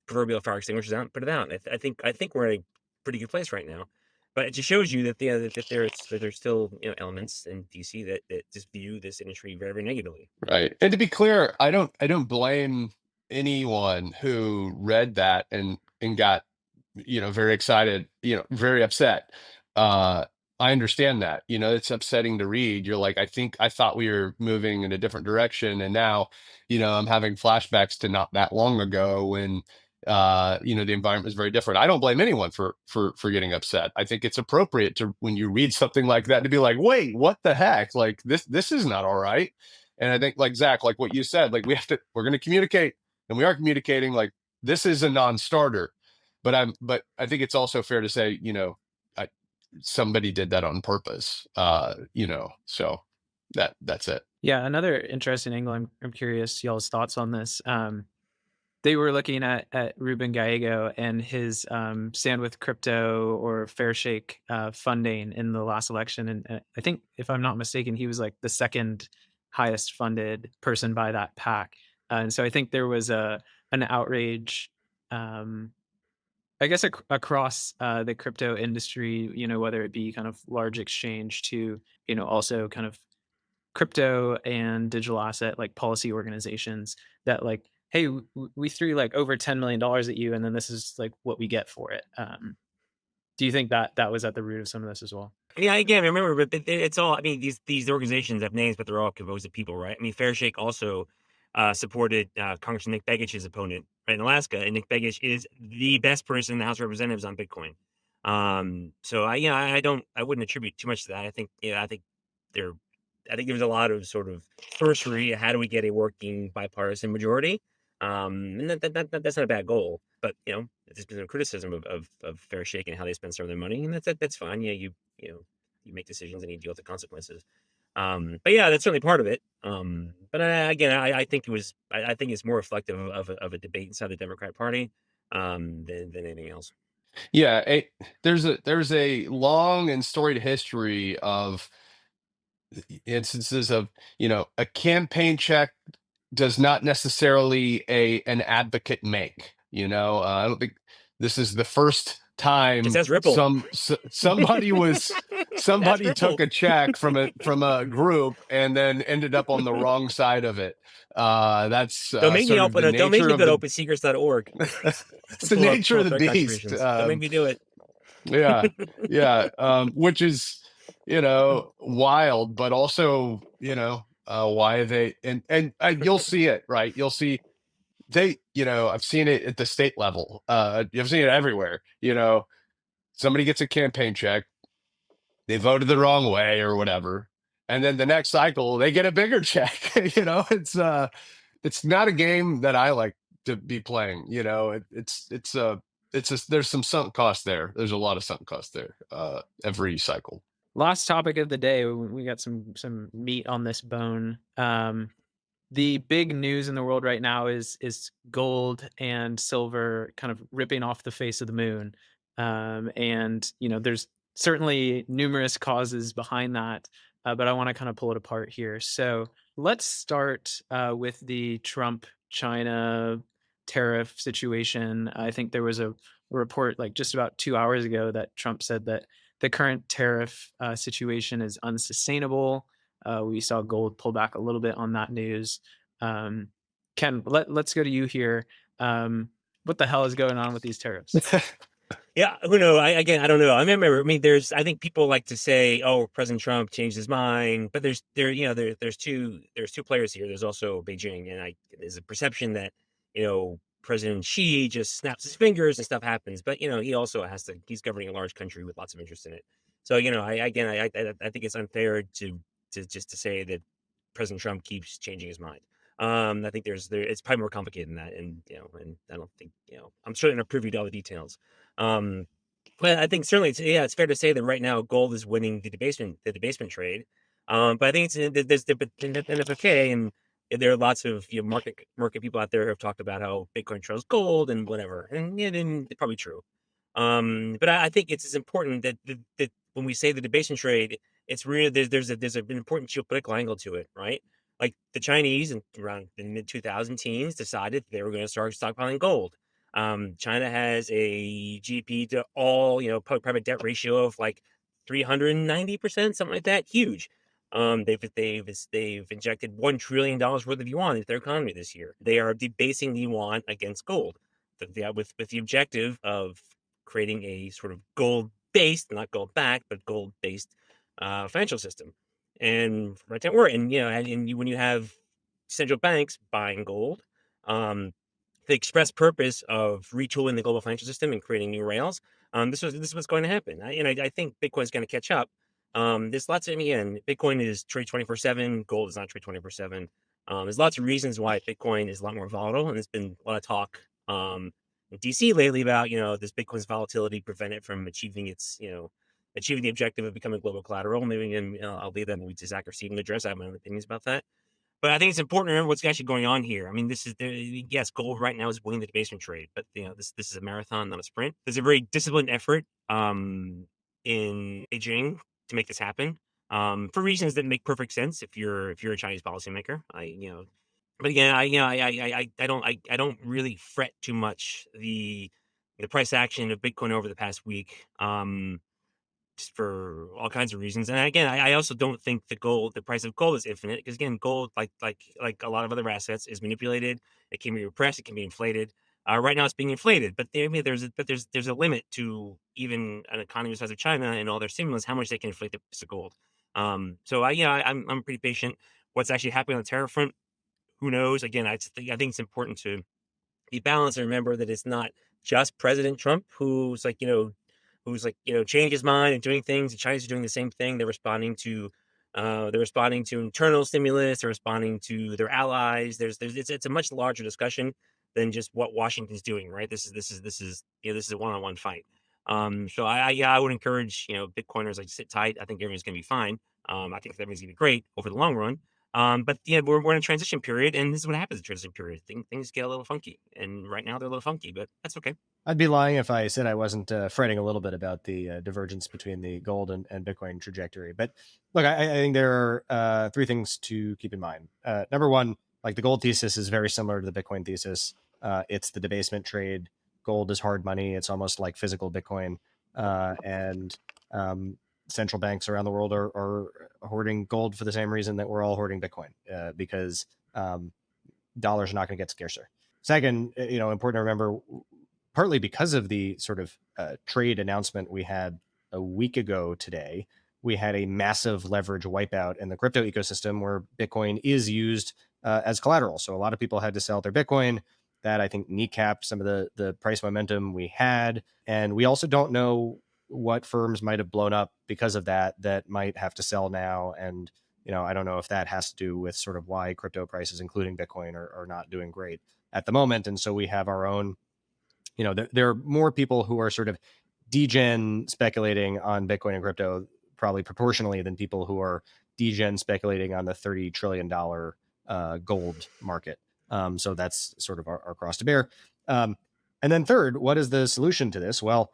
proverbial fire extinguishers out and put it out. I think we're in a pretty good place right now. But it just shows you that there's still elements in DC that just view this industry very, very negatively. Right. And to be clear, I don't blame anyone who read that and got, very excited, very upset. I understand that, it's upsetting to read. You're like, I thought we were moving in a different direction. And now, I'm having flashbacks to not that long ago when, the environment was very different. I don't blame anyone for getting upset. I think it's appropriate to, when you read something like that, to be like, wait, what the heck? Like this is not all right. And I think, like Zach, like what you said, like we're going to communicate, and we are communicating. Like, this is a non-starter. But I think it's also fair to say, somebody did that on purpose. So that's it. Yeah, another interesting angle. I'm curious y'all's thoughts on this. They were looking at Ruben Gallego and his Stand with Crypto or Fair Shake funding in the last election, and I think, if I'm not mistaken, he was like the second highest funded person by that PAC. And so I think there was an outrage, I guess, across the crypto industry, whether it be kind of large exchange to, also kind of crypto and digital asset like policy organizations, that like, hey, we threw like over $10 million at you, and then this is like what we get for it. Do you think that was at the root of some of this as well? Yeah, again, remember, but it's all. I mean, these organizations have names, but they're all composed of people, right? I mean, Fair Shake also supported Congressman Nick Begich's opponent, right, in Alaska, and Nick Begich is the best person in the House of Representatives on Bitcoin. So I wouldn't attribute too much to that. I think there was a lot of sort of cursory. How do we get a working bipartisan majority? And that's not a bad goal, but there's been some criticism of Fair Shake and how they spend some of their money, and that's fine. Yeah, you make decisions and you deal with the consequences. But yeah, that's certainly part of it. But again, I think I think it's more reflective of a debate inside the Democratic Party than anything else. Yeah, there's a long and storied history of instances of, a campaign check does not necessarily an advocate make. I don't think this is the first time It says Ripple. somebody Ripple. took a check from a group and then ended up on the wrong side of it. That's Don't make me go to opensecrets.org. It's the nature of the beast. Don't make me do it. Yeah. Which is, wild, but also, why they, and you'll see it, right? You'll see I've seen it at the state level. You've seen it everywhere. Somebody gets a campaign check, they voted the wrong way or whatever, and then the next cycle they get a bigger check. It's not a game that I like to be playing. There's some sunk cost there. There's a lot of sunk cost there every cycle. Last topic of the day, we got some meat on this bone. The big news in the world right now is gold and silver kind of ripping off the face of the moon. And there's certainly numerous causes behind that, but I want to kind of pull it apart here. So let's start with the Trump-China tariff situation. I think there was a report like just about 2 hours ago that Trump said that the current tariff situation is unsustainable. We saw gold pull back a little bit on that news. Ken, let's go to you here. What the hell is going on with these tariffs? Yeah, who knows? I don't know. I remember. I mean, I think people like to say, "Oh, President Trump changed his mind," but there's two players here. There's also Beijing, and there's a perception that President Xi just snaps his fingers and stuff happens. But he also he's governing a large country with lots of interest in it. So I think it's unfair to say that President Trump keeps changing his mind. I think it's probably more complicated than that, and and I don't think I'm certainly not privy to all the details. But I think certainly it's fair to say that right now gold is winning the debasement trade. But I think there's the NFK, and there are lots of market people out there who have talked about how Bitcoin trails gold and whatever, and it's probably true. But I think it's important that when we say the debasement trade, it's really there's an important geopolitical angle to it, right? Like the Chinese around the mid 2010s decided they were going to start stockpiling gold. China has a GDP to all private debt ratio of like 390%, something like that, huge. They've injected $1 trillion worth of yuan into their economy this year. They are debasing the yuan against gold, with the objective of creating a sort of gold-based, not gold-backed, but gold-based financial system. And right now when you have central banks buying gold, the express purpose of retooling the global financial system and creating new rails, this is what's going to happen. I think Bitcoin is going to catch up. There's lots of, Bitcoin is trade 24/7. Gold is not trade 24/7. There's lots of reasons why Bitcoin is a lot more volatile, and there's been a lot of talk in DC lately about this Bitcoin's volatility prevent it from achieving the objective of becoming global collateral. Maybe I'll leave that maybe to Zach or Stephen to address. I have my own opinions about that. But I think it's important to remember what's actually going on here. I mean, yes, gold right now is winning the debasement trade, but this is a marathon, not a sprint. There's a very disciplined effort in Beijing to make this happen, for reasons that make perfect sense if you're a Chinese policymaker. But again, I don't really fret too much the price action of Bitcoin over the past week. Just for all kinds of reasons. And again, I also don't think the price of gold is infinite, because again, gold, like a lot of other assets, is manipulated. It can be repressed. It can be inflated. Right now, it's being inflated, but there's a limit to even an economy the size of China and all their stimulus, how much they can inflate the price of gold. So I'm pretty patient. What's actually happening on the tariff front, who knows? Again, I think it's important to be balanced and remember that it's not just President Trump who's changing his mind and doing things. The Chinese are doing the same thing. They're responding to internal stimulus. They're responding to their allies. It's a much larger discussion than just what Washington's doing, right? This is a one-on-one fight. So I would encourage Bitcoiners sit tight. I think everything's gonna be fine. I think everything's gonna be great over the long run. But we're in a transition period, and this is what happens in transition period. Things get a little funky, and right now they're a little funky, but that's okay. I'd be lying if I said I wasn't fretting a little bit about the divergence between the gold and Bitcoin trajectory. But look, I think there are three things to keep in mind. Number one, like the gold thesis is very similar to the Bitcoin thesis. It's the debasement trade. Gold is hard money. It's almost like physical Bitcoin. And central banks around the world are hoarding gold for the same reason that we're all hoarding Bitcoin, because dollars are not going to get scarcer. Second, important to remember, partly because of the sort of trade announcement we had a week ago today, we had a massive leverage wipeout in the crypto ecosystem where Bitcoin is used as collateral. So a lot of people had to sell their Bitcoin. That, I think, kneecapped some of the price momentum we had. And we also don't know what firms might have blown up because of that might have to sell now. And I don't know if that has to do with sort of why crypto prices, including Bitcoin, are not doing great at the moment. And so we have our own, there are more people who are sort of degen speculating on Bitcoin and crypto, probably proportionally, than people who are degen speculating on the $30 trillion gold market. So that's sort of our cross to bear. And then third, what is the solution to this? Well,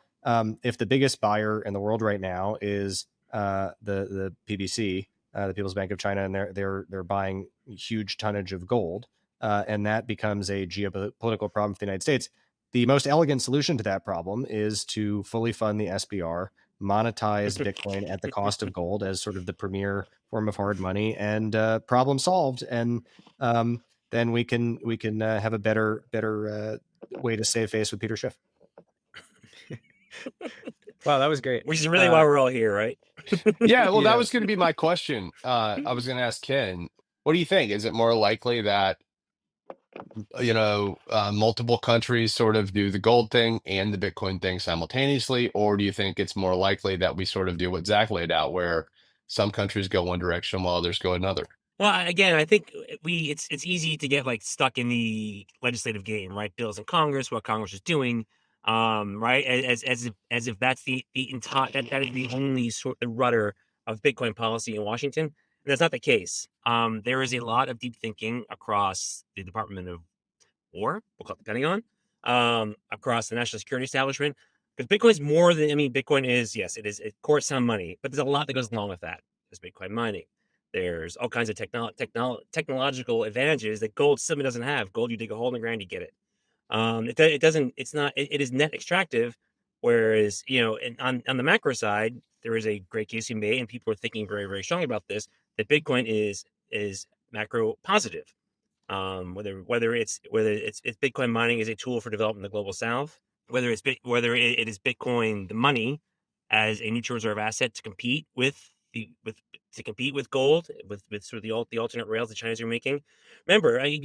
if the biggest buyer in the world right now is the PBC, the People's Bank of China, and they're buying huge tonnage of gold, and that becomes a geopolitical problem for the United States, the most elegant solution to that problem is to fully fund the SBR, monetize Bitcoin at the cost of gold as sort of the premier form of hard money, and problem solved. And then we can have a better way to save face with Peter Schiff. Wow, that was great. Which is really why we're all here, right? Yeah, well, that was going to be my question. I was going to ask Ken, what do you think? Is it more likely that multiple countries sort of do the gold thing and the Bitcoin thing simultaneously, or do you think it's more likely that we sort of do what Zach laid out, where some countries go one direction while others go another? Well, again, I think it's easy to get like stuck in the legislative game, right? Bills in Congress, what Congress is doing, right? As if that's the entire that is the only sort of rudder of Bitcoin policy in Washington. And that's not the case. There is a lot of deep thinking across the Department of War, we'll call it the Pentagon, across the national security establishment, because Bitcoin is more than, Bitcoin is, yes, it is, of course, some money, but there's a lot that goes along with that. There's Bitcoin mining. There's all kinds of technological advantages that gold simply doesn't have. Gold, you dig a hole in the ground, you get it. It is net extractive, whereas, on the macro side, there is a great case you made, and people are thinking very, very strongly about this, that Bitcoin is macro positive. Whether it's Bitcoin mining is a tool for developing the global South, whether it is Bitcoin the money as a neutral reserve asset to compete with gold, with sort of the alternate rails the Chinese are making. Remember, I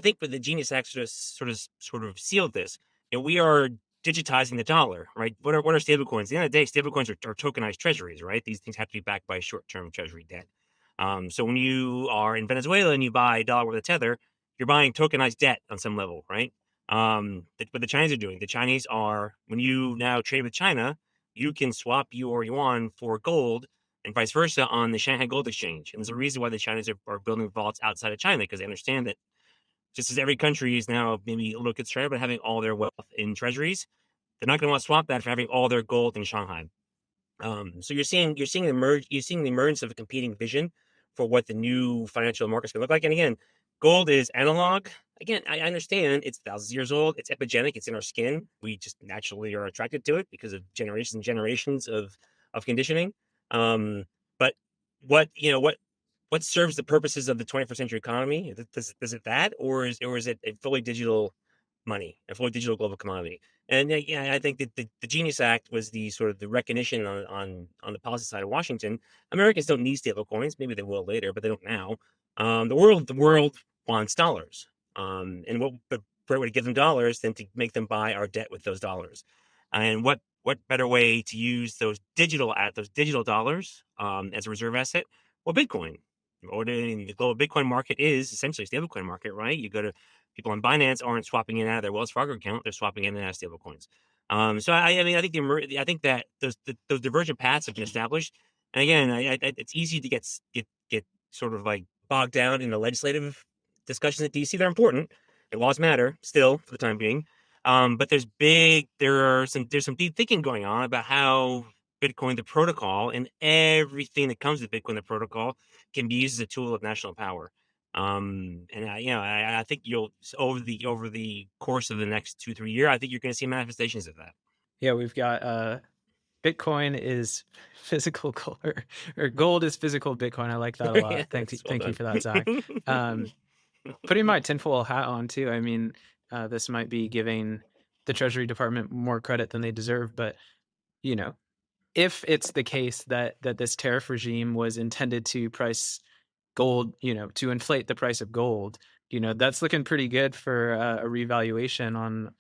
think with the Genius Act sort of sealed this. We are digitizing the dollar, right? What are stablecoins? At the end of the day, stablecoins are tokenized treasuries, right? These things have to be backed by short-term treasury debt. So when you are in Venezuela and you buy a dollar with a tether, you're buying tokenized debt on some level, right? What the Chinese are doing, when you now trade with China, you can swap your yuan for gold and vice versa on the Shanghai Gold Exchange. And there's a reason why the Chinese are building vaults outside of China, because they understand that just as every country is now maybe a little concerned about having all their wealth in treasuries, they're not going to want to swap that for having all their gold in Shanghai. So you're seeing the emergence of a competing vision for what the new financial markets can look like. And again, gold is analog. Again, I understand it's thousands of years old. It's epigenic. It's in our skin. We just naturally are attracted to it because of generations and generations of conditioning. But what serves the purposes of the 21st century economy? Is it that, or is it a fully digital money, a fully digital global commodity? And yeah, I think that the Genius Act was the sort of the recognition on the policy side of Washington. Americans don't need stable coins. Maybe they will later, but they don't now. The world wants dollars. And what better way to give them dollars than to make them buy our debt with those dollars? And what better way to use those digital dollars as a reserve asset? Well, Bitcoin. The global Bitcoin market is essentially a stablecoin market, right? You go to people on Binance aren't swapping in and out of their Wells Fargo account; they're swapping in and out of stablecoins. So I mean, I think that those divergent paths have been established. And again, it's easy to get sort of like bogged down in the legislative discussions at DC. They're important. And laws matter still for the time being. But there's some deep thinking going on about how Bitcoin, the protocol, and everything that comes with Bitcoin, the protocol, can be used as a tool of national power. And I think over the course of the next 2-3 years, I think you're going to see manifestations of that. Yeah, we've got Bitcoin is physical gold, or gold is physical Bitcoin. I like that a lot. Yeah, Thank well you for that, done. Zach. Putting my tinfoil hat on too. I mean, this might be giving the Treasury Department more credit than they deserve, but if it's the case that this tariff regime was intended to price gold, to inflate the price of gold, that's looking pretty good for a revaluation on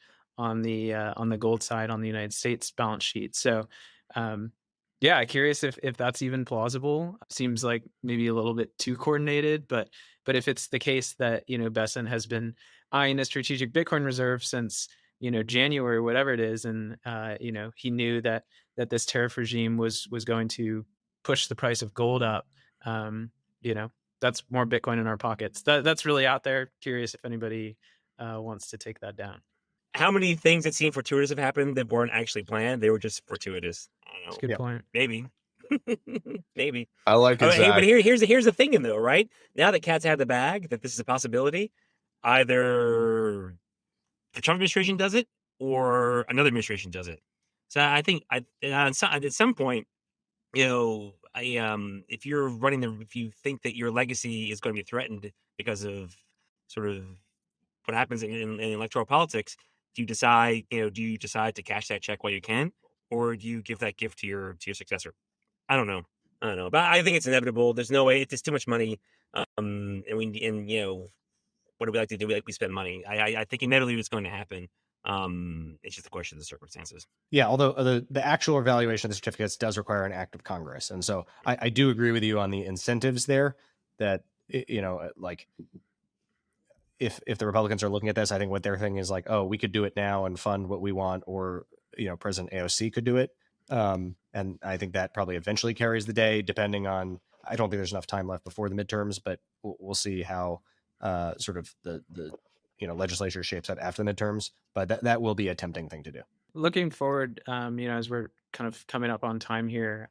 the gold side on the United States balance sheet. So, yeah, curious if that's even plausible. Seems like maybe a little bit too coordinated, but if it's the case that Besson has been eyeing a strategic Bitcoin reserve since January, whatever it is, and he knew that this tariff regime was going to push the price of gold up. That's more Bitcoin in our pockets. That's really out there. Curious if anybody wants to take that down. How many things that seem fortuitous have happened that weren't actually planned? They were just fortuitous. I don't That's a know. good point. Maybe. Maybe. I like it, Hey, but Zach. here's the thing, though, right? Now that Cat's out of the bag, that this is a possibility, either the Trump administration does it or another administration does it. So I think at some point, if you think that your legacy is going to be threatened because of sort of what happens in electoral politics, do you decide to cash that check while you can, or do you give that gift to your successor? I don't know, but I think it's inevitable. There's no way. It's too much money. And what do we like to do? We spend money. I think inevitably it's going to happen. It's just a question of the circumstances. Yeah, although the actual evaluation of the certificates does require an act of Congress, and so I do agree with you on the incentives there. That like if the Republicans are looking at this, I think what they're thinking is like, oh, we could do it now and fund what we want, or President AOC could do it, and I think that probably eventually carries the day, depending on. I don't think there's enough time left before the midterms, but we'll see how sort of the legislature shapes out after the midterms. But that will be a tempting thing to do. Looking forward, as we're kind of coming up on time here,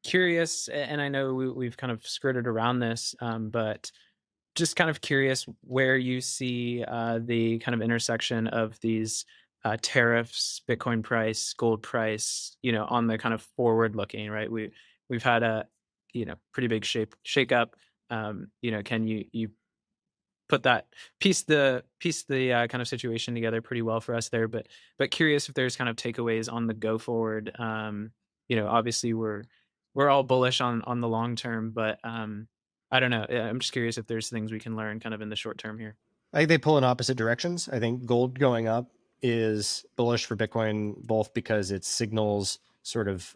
curious, and I know we've kind of skirted around this, but just kind of curious where you see the kind of intersection of these tariffs, Bitcoin price, gold price, on the kind of forward looking, right? We've had a pretty big shake up. Can you put that piece the kind of situation together pretty well for us there, but curious if there's kind of takeaways on the go forward. Obviously we're all bullish on the long term, but I don't know. I'm just curious if there's things we can learn kind of in the short term here. I think they pull in opposite directions. I think gold going up is bullish for Bitcoin, both because it signals sort of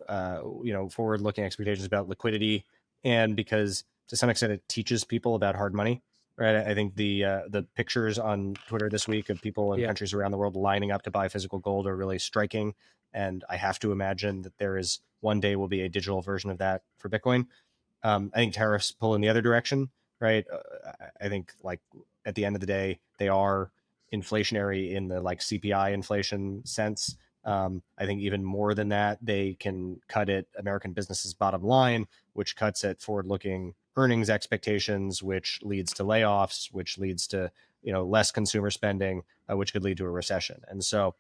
forward-looking expectations about liquidity, and because to some extent it teaches people about hard money. Right. I think the pictures on Twitter this week of people in countries around the world lining up to buy physical gold are really striking. And I have to imagine that there is one day will be a digital version of that for Bitcoin. I think tariffs pull in the other direction, right? I think like at the end of the day, they are inflationary in the like CPI inflation sense. I think even more than that, they can cut at American businesses' bottom line, which cuts at forward-looking earnings expectations, which leads to layoffs, which leads to less consumer spending, which could lead to a recession. And so,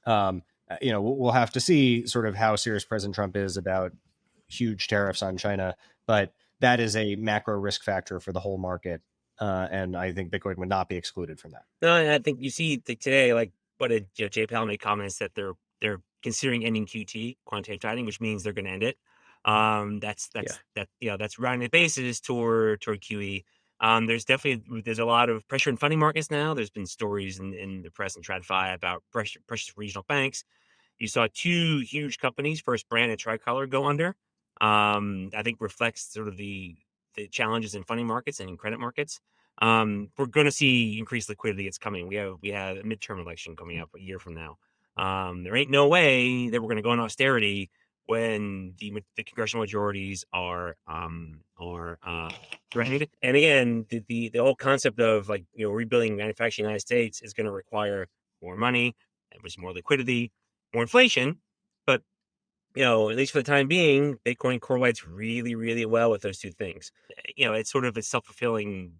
we'll have to see sort of how serious President Trump is about huge tariffs on China, but that is a macro risk factor for the whole market. And I think Bitcoin would not be excluded from that. No, and I think you see today, like what did Jay Powell made comments that they're considering ending QT, quantitative tightening, which means they're going to end it. That's rounding the bases toward QE. There's a lot of pressure in funding markets now. There's been stories in the press and TradFi about pressure for regional banks. You saw two huge companies, First Brand and Tricolor, go under. I think reflects sort of the challenges in funding markets and in credit markets. We're going to see increased liquidity. It's coming. We have a midterm election coming up a year from now. There ain't no way that we're going to go on austerity when the congressional majorities are threatened. And again, the whole concept of rebuilding manufacturing in the United States is going to require more money, which is more liquidity, more inflation. But at least for the time being, Bitcoin correlates really, really well with those two things. It's sort of a self-fulfilling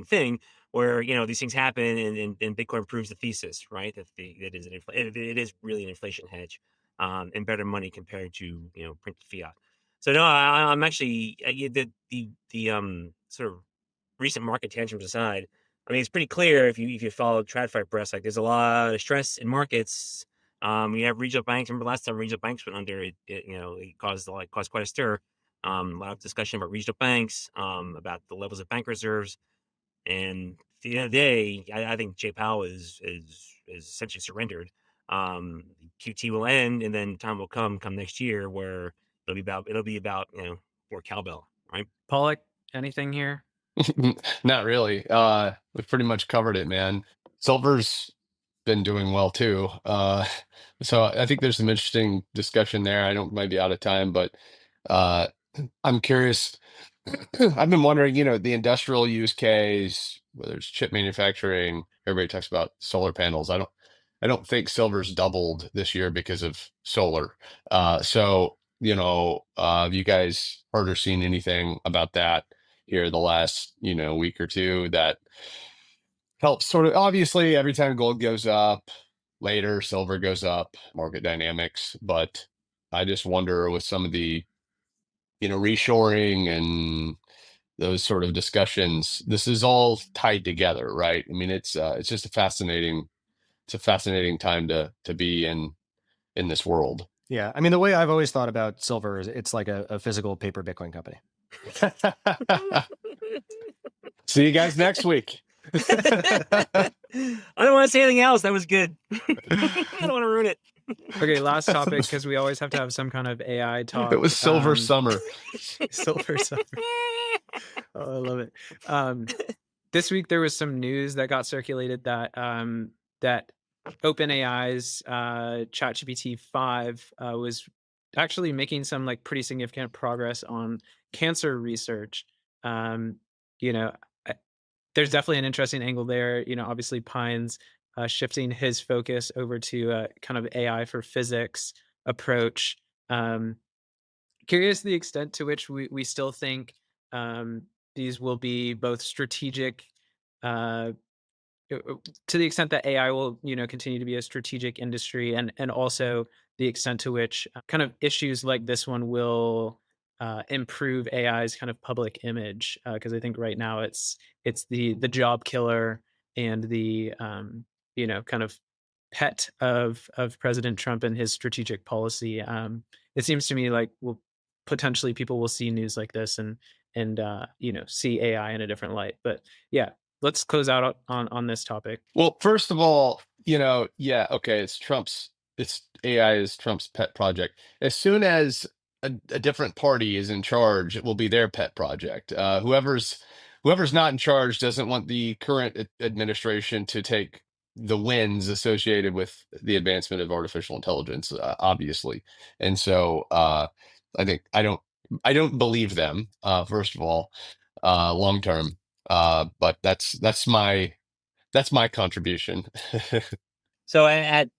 thing where these things happen and Bitcoin proves the thesis, right? That it is really an inflation hedge, and better money compared to printed fiat. So no, I'm actually the sort of recent market tantrums aside. I mean, it's pretty clear if you follow TradFi press, like there's a lot of stress in markets. You have regional banks. Remember last time regional banks went under, it caused quite a stir. A lot of discussion about regional banks, about the levels of bank reserves, and at the end of the day, I think Jay Powell is essentially surrendered. QT will end, and then time will come next year where it'll be about more cowbell, right? Pollock, anything here? Not really. We've pretty much covered it, man. Silver's been doing well too. So I think there's some interesting discussion there. I don't might be out of time, but I'm curious. I've been wondering, the industrial use case, whether it's chip manufacturing, everybody talks about solar panels. I don't think silver's doubled this year because of solar. So, have you guys heard or seen anything about that here the last, week or two that helps sort of, obviously every time gold goes up, later silver goes up, market dynamics, but I just wonder with some of the, reshoring and those sort of discussions, this is all tied together, right? I mean, it's just a fascinating time to be in this world. Yeah. I mean, the way I've always thought about silver is it's like a physical paper Bitcoin company. See you guys next week. I don't want to say anything else. That was good. I don't want to ruin it. Okay, last topic, because we always have to have some kind of AI talk. It was silver summer. Silver summer. Oh, I love it. This week there was some news that got circulated that that OpenAI's ChatGPT 5 was actually making some pretty significant progress on cancer research. There's definitely an interesting angle there. Obviously Pine's shifting his focus over to kind of AI for physics approach. Curious the extent to which we still think these will be both strategic, to the extent that AI will continue to be a strategic industry, and also the extent to which kind of issues like this one will improve AI's kind of public image, because I think right now it's the job killer and the kind of pet of President Trump and his strategic policy. It seems to me like potentially people will see news like this and see AI in a different light. But yeah, let's close out on this topic. Well, first of all, yeah, okay, it's AI is Trump's pet project. As soon as a different party is in charge, it will be their pet project. Whoever's not in charge doesn't want the current administration to take the wins associated with the advancement of artificial intelligence, obviously. And so I think I don't believe them, first of all, long term. But that's my contribution. So at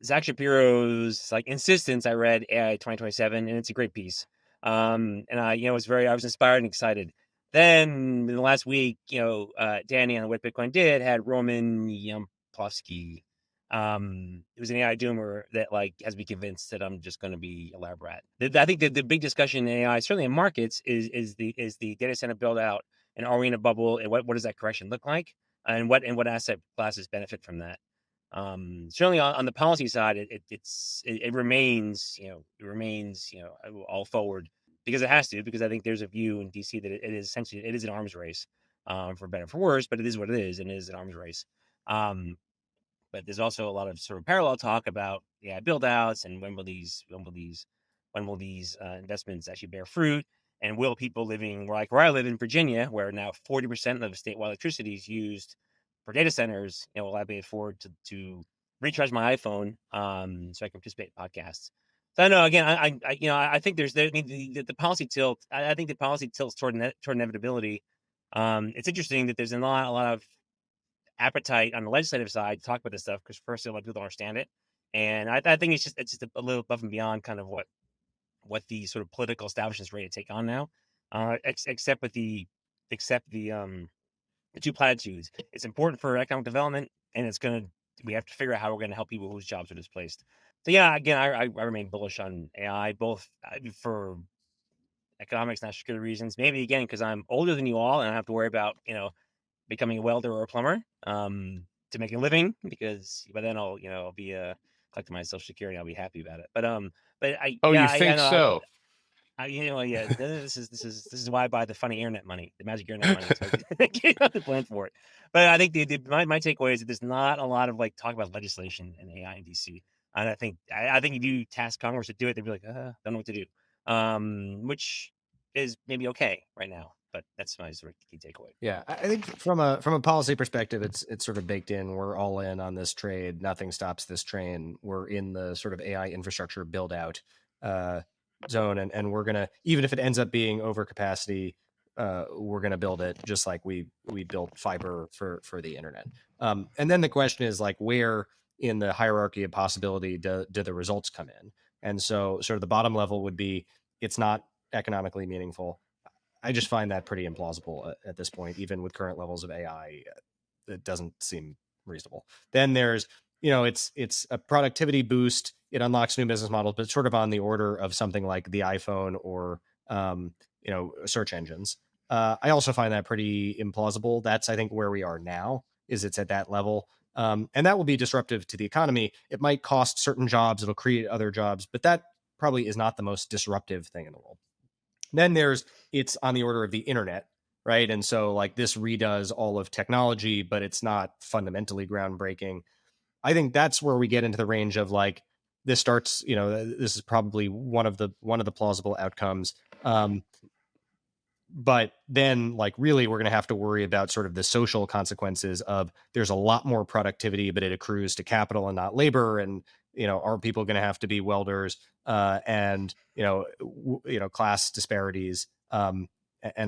Zach Shapiro's like insistence, I read AI 2027, and it's a great piece. And I was inspired and excited. Then in the last week, Danny on What Bitcoin Did had Roman Yamplovsky. It was an AI doomer that like has me convinced that I'm just going to be a lab rat. I think the big discussion in AI, certainly in markets, is the data center build out, and are we in a bubble, and what does that correction look like, and what asset classes benefit from that. Certainly on the policy side, it remains all forward because it has to, because I think there's a view in DC that it is essentially an arms race, for better or for worse, but it is what it is, and it is an arms race. But there's also a lot of sort of parallel talk about build outs, and when will these investments actually bear fruit, and will people living where I live in Virginia, where now 40% of statewide electricity is used for data centers, will I be afford to recharge my iPhone so I can participate in podcasts? So I know, again, I think the policy tilt. I think the policy tilts toward inevitability. It's interesting that there's a lot of appetite on the legislative side to talk about this stuff, because first a lot of people don't understand it, and I think it's just a little above and beyond kind of what the sort of political establishment is ready to take on now, except the two platitudes. It's important for economic development, and we have to figure out how we're going to help people whose jobs are displaced. So yeah, again, I remain bullish on AI, both for economics, national security reasons. Maybe again because I'm older than you all, and I don't have to worry about becoming a welder or a plumber to make a living, because by then I'll be collecting my Social Security. I'll be happy about it. But You think so? This is why I buy the funny internet money, the magic internet money. So I get on the plan for it. But I think my takeaway is that there's not a lot of like talk about legislation and AI in DC. And I think if you task Congress to do it, they'd be like, don't know what to do. Which is maybe okay right now. But that's my sort of key takeaway. Yeah, I think from a policy perspective, it's sort of baked in. We're all in on this trade. Nothing stops this train. We're in the sort of AI infrastructure build out zone, and we're gonna, even if it ends up being over capacity, we're gonna build it just like we built fiber for the internet. And then the question is like, where in the hierarchy of possibility do the results come in? And so sort of the bottom level would be, it's not economically meaningful. I just find that pretty implausible at this point, even with current levels of AI. It doesn't seem reasonable. Then there's, it's a productivity boost. It unlocks new business models, but it's sort of on the order of something like the iPhone or, search engines. I also find that pretty implausible. That's, I think, where we are now, is it's at that level. And that will be disruptive to the economy. It might cost certain jobs. It'll create other jobs, but that probably is not the most disruptive thing in the world. Then it's on the order of the internet, right? And so like this redoes all of technology, but it's not fundamentally groundbreaking. I think that's where we get into the range of like, this starts, this is probably one of the plausible outcomes. But then like really we're going to have to worry about sort of the social consequences of, there's a lot more productivity, but it accrues to capital and not labor. And, are people going to have to be welders and, class disparities? And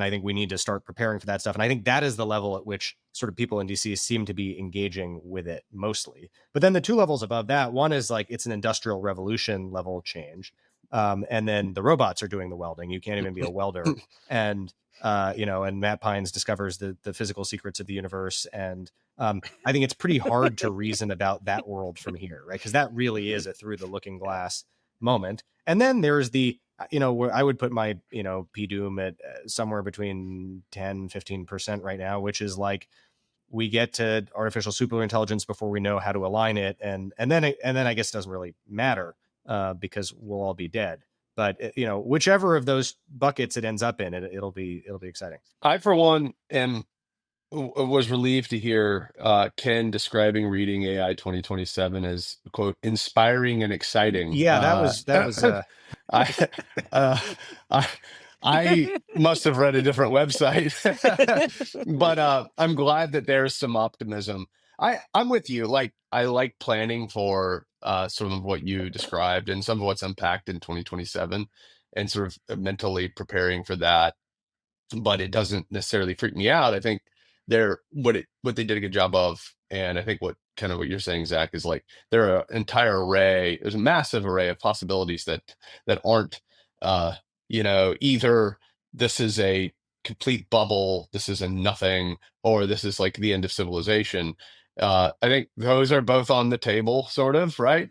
I think we need to start preparing for that stuff. And I think that is the level at which sort of people in DC seem to be engaging with it mostly. But then the two levels above that, one is like, it's an industrial revolution level change. And then the robots are doing the welding. You can't even be a welder. And, and Matt Pines discovers the physical secrets of the universe. And I think it's pretty hard to reason about that world from here, right? Because that really is a through the looking glass moment. And then there's the, where I would put my, PDoom at somewhere between 10-15% right now, which is like, we get to artificial superintelligence before we know how to align it, and then I guess it doesn't really matter because we'll all be dead. But whichever of those buckets it ends up in, it'll be exciting. I, for one, was relieved to hear Ken describing reading AI 2027 as, quote, inspiring and exciting. Yeah, that was I must have read a different website, but I'm glad that there's some optimism. I'm with you. Like, I like planning for some of what you described and some of what's unpacked in 2027 and sort of mentally preparing for that. But it doesn't necessarily freak me out. I think what they did a good job of, and I think what you're saying, Zach, is like there are an entire array, there's a massive array of possibilities that aren't either this is a complete bubble, this is a nothing, or this is like the end of civilization. I think those are both on the table, sort of, right?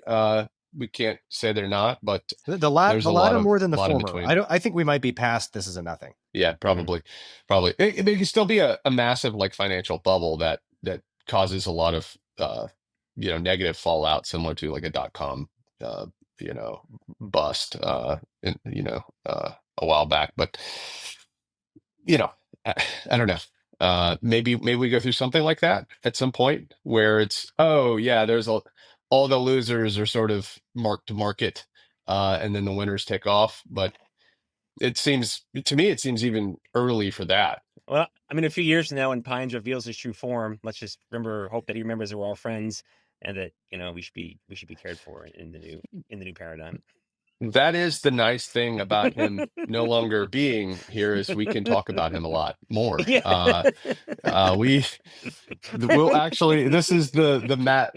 We can't say they're not, but the latter more than the lot in former. between. I think we might be past this is a nothing. Yeah, probably. It can still be a massive like financial bubble that causes a lot of negative fallout, similar to like a .com bust a while back. But I don't know. Maybe we go through something like that at some point where it's, oh yeah, there's all the losers are sort of marked to market, and then the winners take off. But it seems even early for that. Well, I mean, a few years from now, when Pines reveals his true form, let's just hope that he remembers that we're all friends, and that we should be cared for in the new paradigm. That is the nice thing about him no longer being here, is we can talk about him a lot more. Yeah. We'll actually, this is the Matt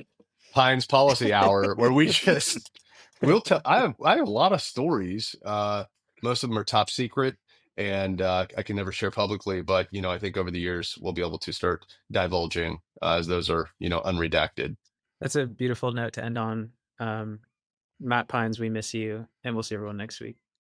Pines policy hour where we'll tell. I have a lot of stories. Most of them are top secret, and I can never share publicly. But I think over the years we'll be able to start divulging as those are unredacted. That's a beautiful note to end on. Matt Pines, we miss you, and we'll see everyone next week.